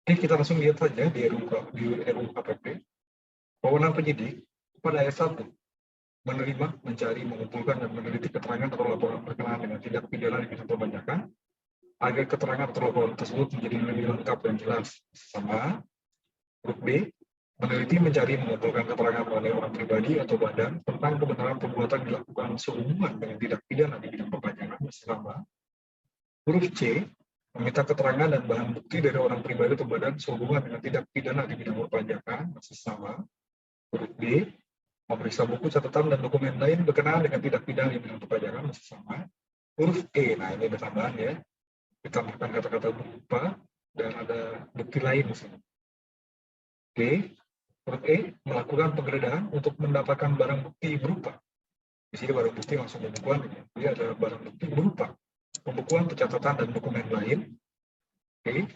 Oke, kita langsung lihat saja di RUU KPP. Wewenang penyidik pada ayat 1 menerima, mencari, mengumpulkan, dan meneliti keterangan atau laporan berkenaan dengan tindak pidana di bidang perpajakan agar keterangan atau laporan tersebut menjadi lebih lengkap dan jelas. Sama huruf B, meneliti, mencari, mengumpulkan keterangan oleh orang pribadi atau badan tentang kebenaran perbuatan dilakukan sehubungan dengan tindak pidana di bidang perpajakan. Sama huruf C, meminta keterangan dan bahan bukti dari orang pribadi atau badan sehubungan dengan tindak pidana di bidang perpajakan. Masih sama huruf D, memeriksa buku catatan dan dokumen lain berkenaan dengan tindak pidana di bidang perpajakan. Masih sama huruf E, nah ini ada tambahan ya, ditambahkan kata-kata berupa dan ada bukti lain di sini. Oke, huruf E, melakukan penggeledahan untuk mendapatkan barang bukti berupa. Di sini barang bukti langsung pembukuan, jadi ada barang bukti berupa pembukuan, pencatatan, dan dokumen lain. Oke,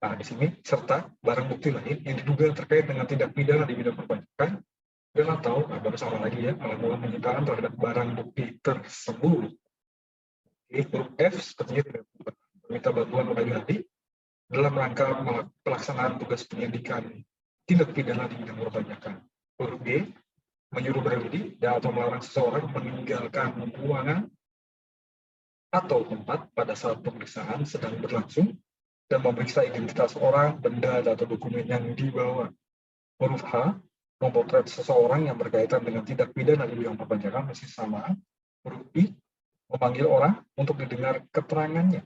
nah di sini serta barang bukti lain yang diduga terkait dengan tindak pidana di bidang perpajakan dan atau baru sama lagi ya, melakukan penyitaan terhadap barang bukti tersebut. Oke, huruf F sepertinya tidak meminta bantuan kepada ahli dalam rangka pelaksanaan tugas penyidikan tindak pidana di bidang perpajakan. Huruf G, menyuruh berhenti dan atau melarang seseorang meninggalkan ruangan atau tempat pada saat pemeriksaan sedang berlangsung dan memeriksa identitas orang, benda, atau dokumen yang dibawa. Huruf H, memotret seseorang yang berkaitan dengan tindak pidana di bidang perpajakan. Masih sama. Huruf I, memanggil orang untuk didengar keterangannya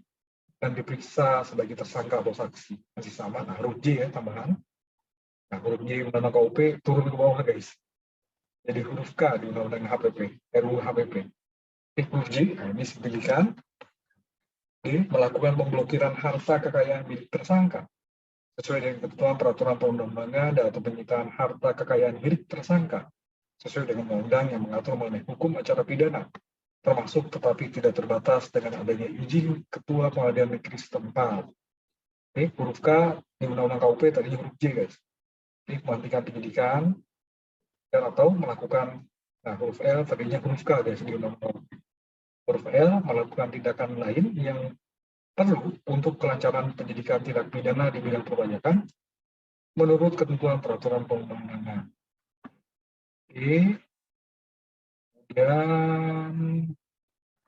dan diperiksa sebagai tersangka atau saksi. Masih sama. Nah, huruf J ya, tambahan. Nah, huruf J Undang-Undang KUP turun ke bawah, guys. Jadi huruf K di Undang-Undang HPP, RUU HPP. Huruf J, nah ini signifikan. D, melakukan pemblokiran harta kekayaan milik tersangka sesuai dengan ketentuan peraturan perundang-undangan atau penyitaan harta kekayaan milik tersangka sesuai dengan undang-undang yang mengatur mengenai hukum acara pidana, termasuk tetapi tidak terbatas dengan adanya izin ketua pengadilan negeri setempat. Oke, huruf K di Undang-Undang KUP tadi huruf J guys. Ini menghentikan penyidikan dan atau melakukan, nah huruf L tadinya huruf K guys di Undang-Undang. Huruf L melakukan tindakan lain yang perlu untuk kelancaran penyidikan tindak pidana di bidang perpajakan menurut ketentuan peraturan perundang-undangan. Oke. Dan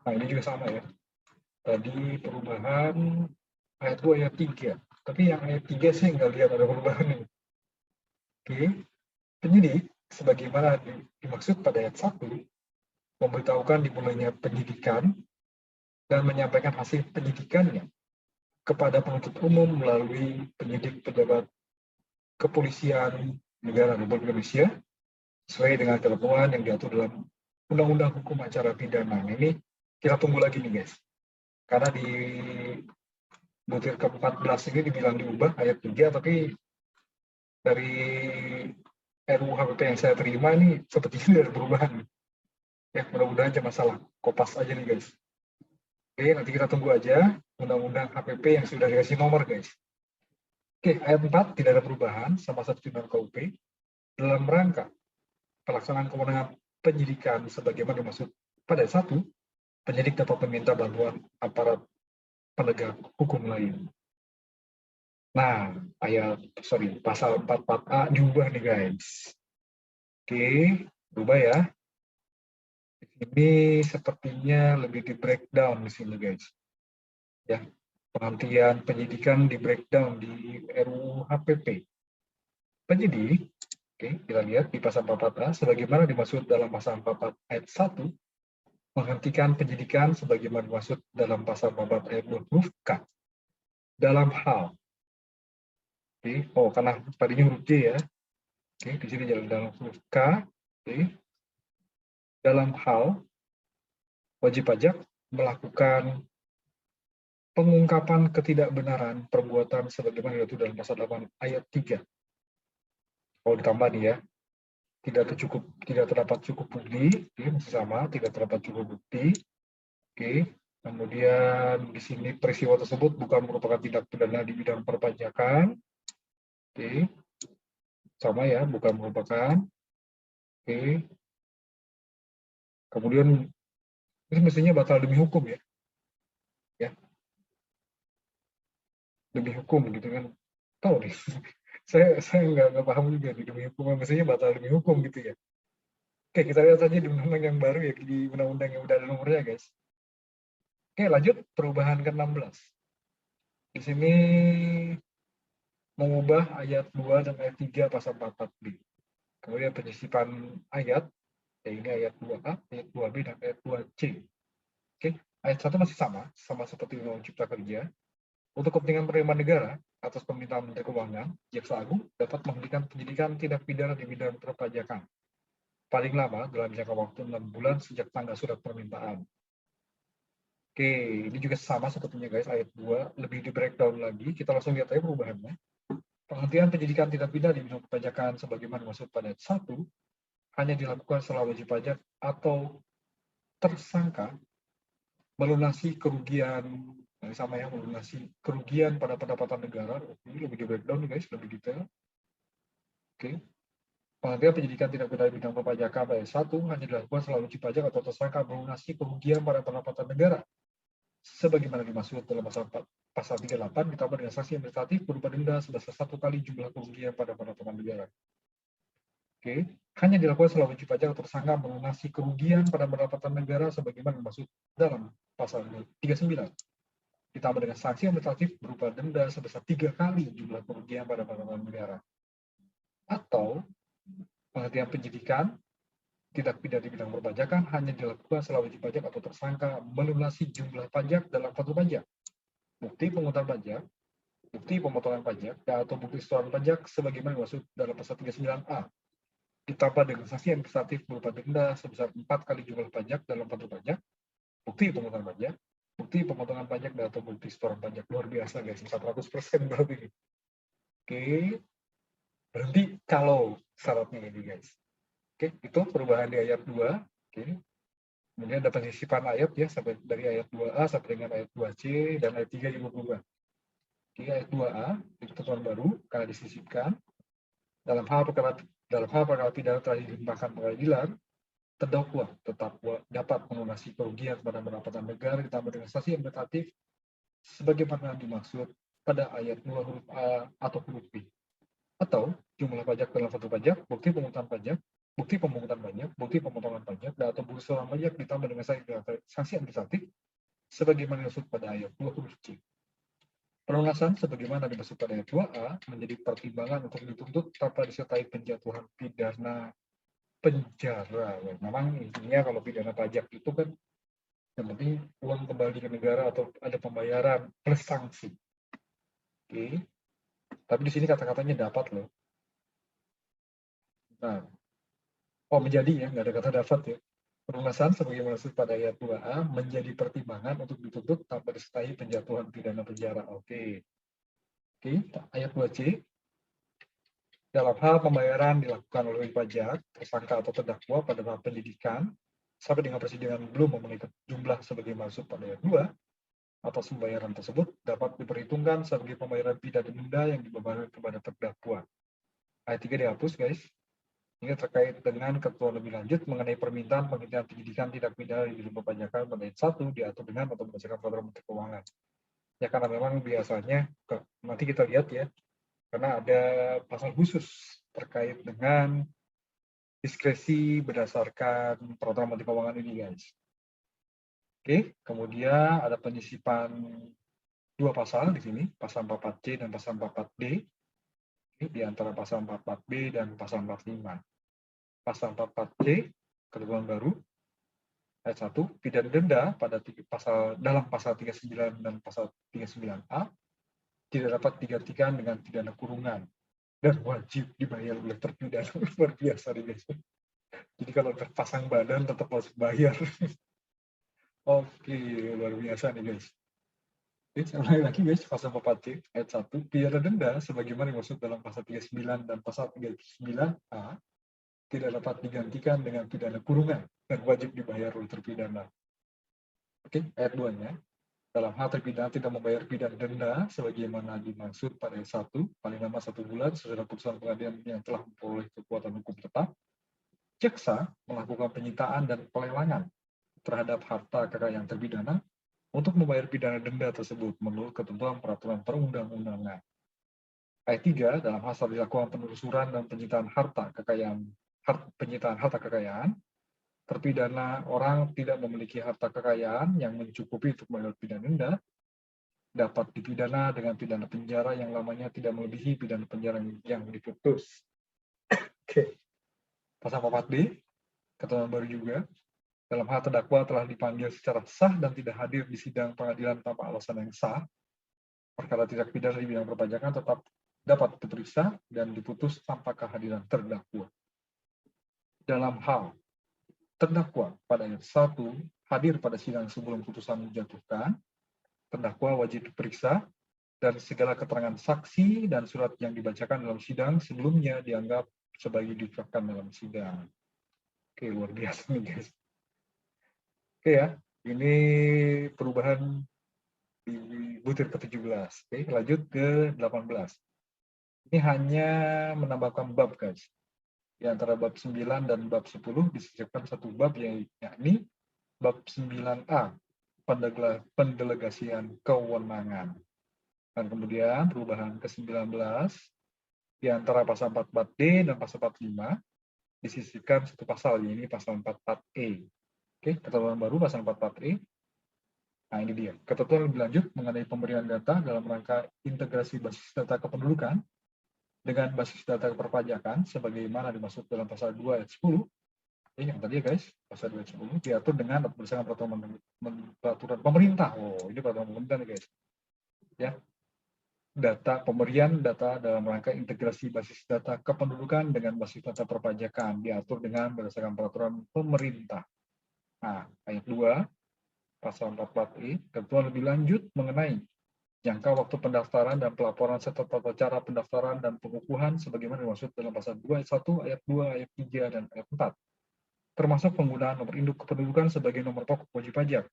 nah ini juga sama ya. Tadi perubahan ayat 2 ayat 3. Tapi yang ayat 3 sih nggak lihat ada perubahan nih. Oke. Penyidik sebagaimana dimaksud pada ayat 1 memberitahukan dimulainya penyidikan dan menyampaikan hasil penyidikannya kepada penuntut umum melalui penyidik pejabat kepolisian negara Republik Indonesia sesuai dengan ketentuan yang diatur dalam Undang-Undang Hukum Acara Pidana. Nah, ini kita tunggu lagi nih guys. Karena di butir ke-14 ini dibilang diubah ayat 3, tapi dari RUU HPP yang saya terima ini sepertinya ada perubahan. Ya, mudah-mudahan cuma salah kopas aja nih guys. Oke, nanti kita tunggu aja Undang-Undang HPP yang sudah dikasih nomor guys. Oke, ayat 4 tidak ada perubahan sama satu dengan KUP dalam rangka pelaksanaan kewenangan penyidikan sebagaimana dimaksud pada ayat 1, penyidik dapat meminta bantuan aparat penegak hukum lain. Nah, pasal 44A diubah nih guys. Oke, Berubah ya. Ini sepertinya lebih di breakdown di sini guys. Ya, penghentian penyidikan di breakdown di RUU HPP. Penyidik, oke, kita lihat di pasal 44A, sebagaimana dimaksud dalam pasal 44 ayat 1, menghentikan penyidikan sebagaimana dimaksud dalam pasal 44 ayat 2 huruf K. Dalam hal, oke, oh karena tadinya huruf J ya, oke, di sini jalan dalam huruf K, oke, dalam hal wajib pajak melakukan pengungkapan ketidakbenaran perbuatan sebagaimana diatur dalam pasal 8 ayat 3. Kalau ditambah nih ya, tidak terdapat cukup bukti, oke, masih sama, tidak terdapat cukup bukti, oke. Kemudian di sini peristiwa tersebut bukan merupakan tindak pidana di bidang perpajakan, oke, sama ya, bukan merupakan, oke. Kemudian ini mestinya batal demi hukum ya, ya, demi hukum gitu kan, tahu nih, saya nggak paham juga nih, demi hukum, mestinya batal demi hukum gitu ya. Oke, kita lihat saja di undang-undang yang baru ya, di undang-undang yang udah ada nomornya guys. Oke, lanjut perubahan ke-16. Di sini mengubah ayat 2 dan ayat 3 pasal 44B. Kemudian penyisipan ayat, ya ini ayat 2A, ayat 2B, dan ayat 2C. Oke, ayat 1 masih sama seperti Undang-Undang Cipta Kerja. Untuk kepentingan penerimaan negara, atas permintaan Menteri Keuangan, Jaksa Agung dapat menghentikan penyidikan tindak pidana di bidang perpajakan. Paling lama dalam jangka waktu 6 bulan sejak tanggal surat permintaan. Oke, ini juga sama sepertinya guys, ayat 2, lebih di breakdown lagi, kita langsung lihat aja perubahannya. Penghentian penyidikan tindak pidana di bidang perpajakan sebagaimana dimaksud pada ayat 1 hanya dilakukan setelah wajib pajak atau tersangka melunasi kerugian, sama ya, melunasi kerugian pada pendapatan negara. Ini lebih di breakdown nih guys, lebih detail. Oke. Penghentian penyidikan tindak pidana di bidang perpajakan pada ayat 1 hanya dilakukan setelah wajib pajak atau tersangka melunasi kerugian pada pendapatan negara sebagaimana dimaksud dalam pasal 38 ditambah dengan sanksi administratif berupa denda sebesar 1 kali jumlah kerugian pada pendapatan negara. Oke, hanya dilakukan setelah wajib pajak atau tersangka melunasi kerugian pada pendapatan negara sebagaimana dimaksud dalam pasal 39 ditambah dengan sanksi administratif berupa denda sebesar 3 kali jumlah kerugian pada pendapatan negara. Atau penghentian penyidikan tindak pidana di bidang perpajakan hanya dilakukan setelah wajib pajak atau tersangka melunasi jumlah pajak dalam faktur pajak, bukti penghutang pajak, bukti pemotongan pajak, atau bukti setoran pajak sebagaimana dimaksud dalam pasal 39A, ditambah dengan sanksi administratif berupa denda sebesar 4 kali jumlah pajak dalam faktur pajak, bukti pemotongan pajak, bukti pemotongan pajak, atau bukti setoran pajak. Luar biasa guys, 400% berarti. Oke, berhenti kalau syaratnya ini guys. Oke, itu perubahan di ayat 2. Oke. Kemudian ada penyisipan ayat ya, sampai dari ayat 2A sampai dengan ayat 2C, dan ayat 3 juga berubah. Oke, ayat 2A itu ketentuan baru karena disisipkan dalam hal perkara pidana telah dilimpahkan pengadilan, terdakwa tetap dapat melunasi kerugian pada pendapatan negara ditambah dengan sanksi administratif sebagaimana dimaksud pada ayat 2 huruf A atau huruf B. Atau jumlah pajak dalam faktur pajak, bukti pemungutan pajak, bukti pemungutan pajak, bukti pemotongan pajak, dan atau bukti setoran pajak ditambah dengan sanksi administratif sebagaimana dimaksud pada ayat 2 huruf C. Pelunasan sebagaimana dimaksud pada ayat 2A menjadi pertimbangan untuk dituntut tanpa disertai penjatuhan pidana penjara. Memang intinya kalau pidana pajak itu kan yang penting uang kembali ke negara atau ada pembayaran plus sanksi. Oke. Tapi di sini kata-katanya dapat loh. Nah, menjadi ya, nggak ada kata dapat ya. Pelunasan sebagaimana dimaksud pada ayat 2A menjadi pertimbangan untuk dituntut tanpa disertai penjatuhan pidana penjara. Oke. Oke, ayat 2C. Dalam hal pembayaran dilakukan oleh pajak, tersangka atau terdakwa pada tahap penyidikan, sampai dengan persidangan belum memenuhi jumlah sebagai maksud pada ayat 2, atas pembayaran tersebut dapat diperhitungkan sebagai pembayaran pidana denda yang dibebankan kepada terdakwa. Ayat 3 dihapus, guys. Ini terkait dengan ketentuan lebih lanjut mengenai permintaan penghentian penyidikan tindak pidana di bidang perpajakan pada ayat 1 diatur dengan atau berdasarkan peraturan Menteri Keuangan. Ya karena memang biasanya, nanti kita lihat ya, karena ada pasal khusus terkait dengan diskresi berdasarkan peraturan Menteri Keuangan ini, guys. Oke, kemudian ada penyisipan 2 pasal di sini, pasal 44C dan pasal 44D. Ini di antara pasal 44B dan pasal 45. Pasal 44C, ketentuan baru, ayat 1, pidana denda pada dalam pasal 39 dan pasal 39A tidak dapat digantikan dengan pidana kurungan dan wajib dibayar oleh terpidana. Luar biasa nih guys. Jadi kalau terpasang badan tetap harus bayar. Oke, luar biasa nih guys. Saya ulangi lagi guys, pasal 44C ayat 1, pidana denda sebagaimana dimaksud dalam pasal 39 dan pasal 39A tidak dapat digantikan dengan pidana kurungan dan wajib dibayar oleh terpidana. Oke, ayat 2-nya. Dalam hal terpidana tidak membayar pidana denda sebagaimana dimaksud pada ayat 1, paling lama 1 bulan sesudah putusan pengadilan yang telah memperoleh kekuatan hukum tetap, jaksa melakukan penyitaan dan pelelangan terhadap harta kekayaan terpidana untuk membayar pidana denda tersebut menurut ketentuan peraturan perundang-undangan. Ayat 3, dalam hal dilakukan penelusuran dan penyitaan harta kekayaan, terpidana orang tidak memiliki harta kekayaan yang mencukupi untuk membayar pidana denda, dapat dipidana dengan pidana penjara yang lamanya tidak melebihi pidana penjara yang diputus. Oke. Pasal 4D, ketentuan baru juga, dalam hal terdakwa telah dipanggil secara sah dan tidak hadir di sidang pengadilan tanpa alasan yang sah, perkara tindak pidana di bidang perpajakan tetap dapat diperiksa dan diputus tanpa kehadiran terdakwa. Dalam hal terdakwa pada ayat 1 hadir pada sidang sebelum putusan dijatuhkan, terdakwa wajib diperiksa dan segala keterangan saksi dan surat yang dibacakan dalam sidang sebelumnya dianggap sebagai diucapkan dalam sidang. Oke, luar biasa nih guys. Oke ya, ini perubahan di butir ke-17. Oke, lanjut ke 18. Ini hanya menambahkan bab guys. Di antara bab 9 dan bab 10 disisipkan satu bab yakni bab 9A, pendelegasian kewenangan. Dan kemudian perubahan ke-19 di antara pasal 44D dan pasal 45 disisipkan satu pasal, yaitu pasal 44E. Oke, ketentuan baru pasal 44E. Nah, ini dia. Ketentuan lebih lanjut mengenai pemberian data dalam rangka integrasi basis data kependudukan dengan basis data perpajakan sebagaimana dimaksud dalam pasal 2 ayat 10. Yang tadi ya guys, pasal 2 ayat 10 diatur dengan berdasarkan peraturan pemerintah. Oh, ini peraturan pemerintah nih guys. Ya. Pemberian data dalam rangka integrasi basis data kependudukan dengan basis data perpajakan diatur dengan berdasarkan peraturan pemerintah. Nah, ayat 2 pasal 44I ketentuan lebih lanjut mengenai jangka waktu pendaftaran dan pelaporan serta tata cara pendaftaran dan pengukuhan sebagaimana dimaksud dalam pasal 2 ayat 1, ayat 2, ayat 3 dan ayat 4. Termasuk penggunaan nomor induk kependudukan sebagai nomor pokok wajib pajak,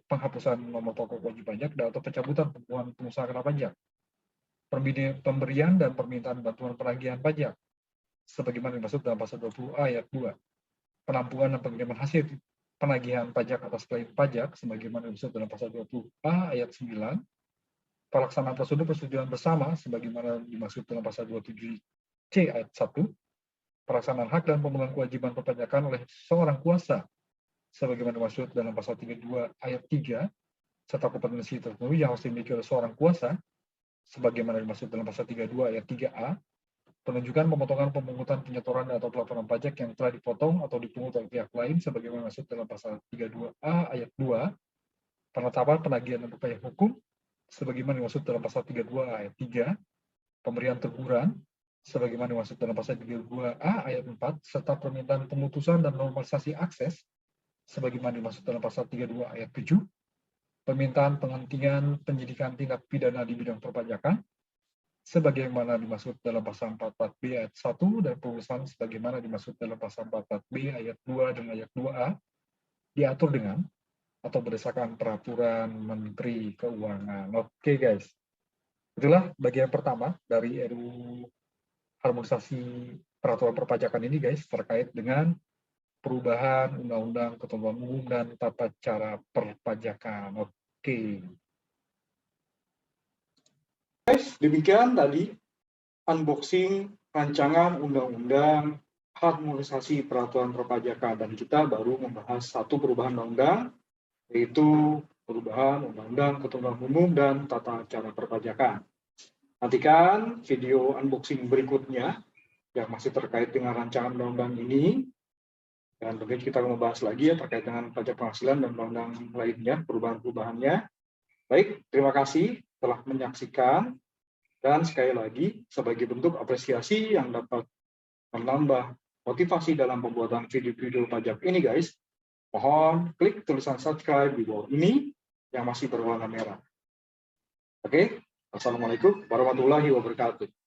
penghapusan nomor pokok wajib pajak atau pencabutan pengusaha kena pajak, pemberian dan permintaan bantuan penagihan pajak sebagaimana dimaksud dalam pasal 20A ayat 2, penampungan dan pengiriman hasil penagihan pajak atas klaim pajak sebagaimana dimaksud dalam pasal 20A ayat 9, pelaksanaan prosedur persetujuan bersama sebagaimana dimaksud dalam pasal 27C ayat 1, pelaksanaan hak dan pemegang kewajiban perpajakan oleh seorang kuasa sebagaimana dimaksud dalam pasal 32 ayat 3, serta kompetensi tertentu yang harus dimiliki oleh seorang kuasa sebagaimana dimaksud dalam pasal 32 ayat 3A, penunjukan pemotongan pemungutan penyetoran atau pelaporan pajak yang telah dipotong atau dipungut oleh pihak lain sebagaimana dimaksud dalam pasal 32A ayat 2, penetapan penagihan dan upaya hukum sebagaimana dimaksud dalam pasal 32 ayat 3, pemberian teguran sebagaimana dimaksud dalam pasal 32A ayat 4, serta permintaan pemutusan dan normalisasi akses sebagaimana dimaksud dalam pasal 32 ayat 7, permintaan penghentian penyidikan tindak pidana di bidang perpajakan sebagaimana dimaksud dalam pasal 44B ayat 1 dan perusahaan sebagaimana dimaksud dalam pasal 44B ayat 2 dan ayat 2A diatur dengan atau berdasarkan peraturan Menteri Keuangan. Oke guys, itulah bagian pertama dari RUU harmonisasi peraturan perpajakan ini guys, terkait dengan perubahan Undang-Undang Ketentuan Umum dan Tata Cara Perpajakan. Oke. Guys, demikian tadi unboxing rancangan Undang-Undang harmonisasi peraturan perpajakan, dan kita baru membahas satu perubahan undang-undang, yaitu perubahan Undang-Undang Ketentuan Umum dan Tata Cara Perpajakan. Nantikan video unboxing berikutnya yang masih terkait dengan rancangan undang-undang ini, dan tentunya kita akan membahas lagi ya terkait dengan pajak penghasilan dan undang-undang lainnya, perubahan-perubahannya. Baik, terima kasih telah menyaksikan, dan sekali lagi sebagai bentuk apresiasi yang dapat menambah motivasi dalam pembuatan video-video pajak ini guys, mohon klik tulisan subscribe di bawah ini yang masih berwarna merah. Oke, Assalamualaikum warahmatullahi wabarakatuh.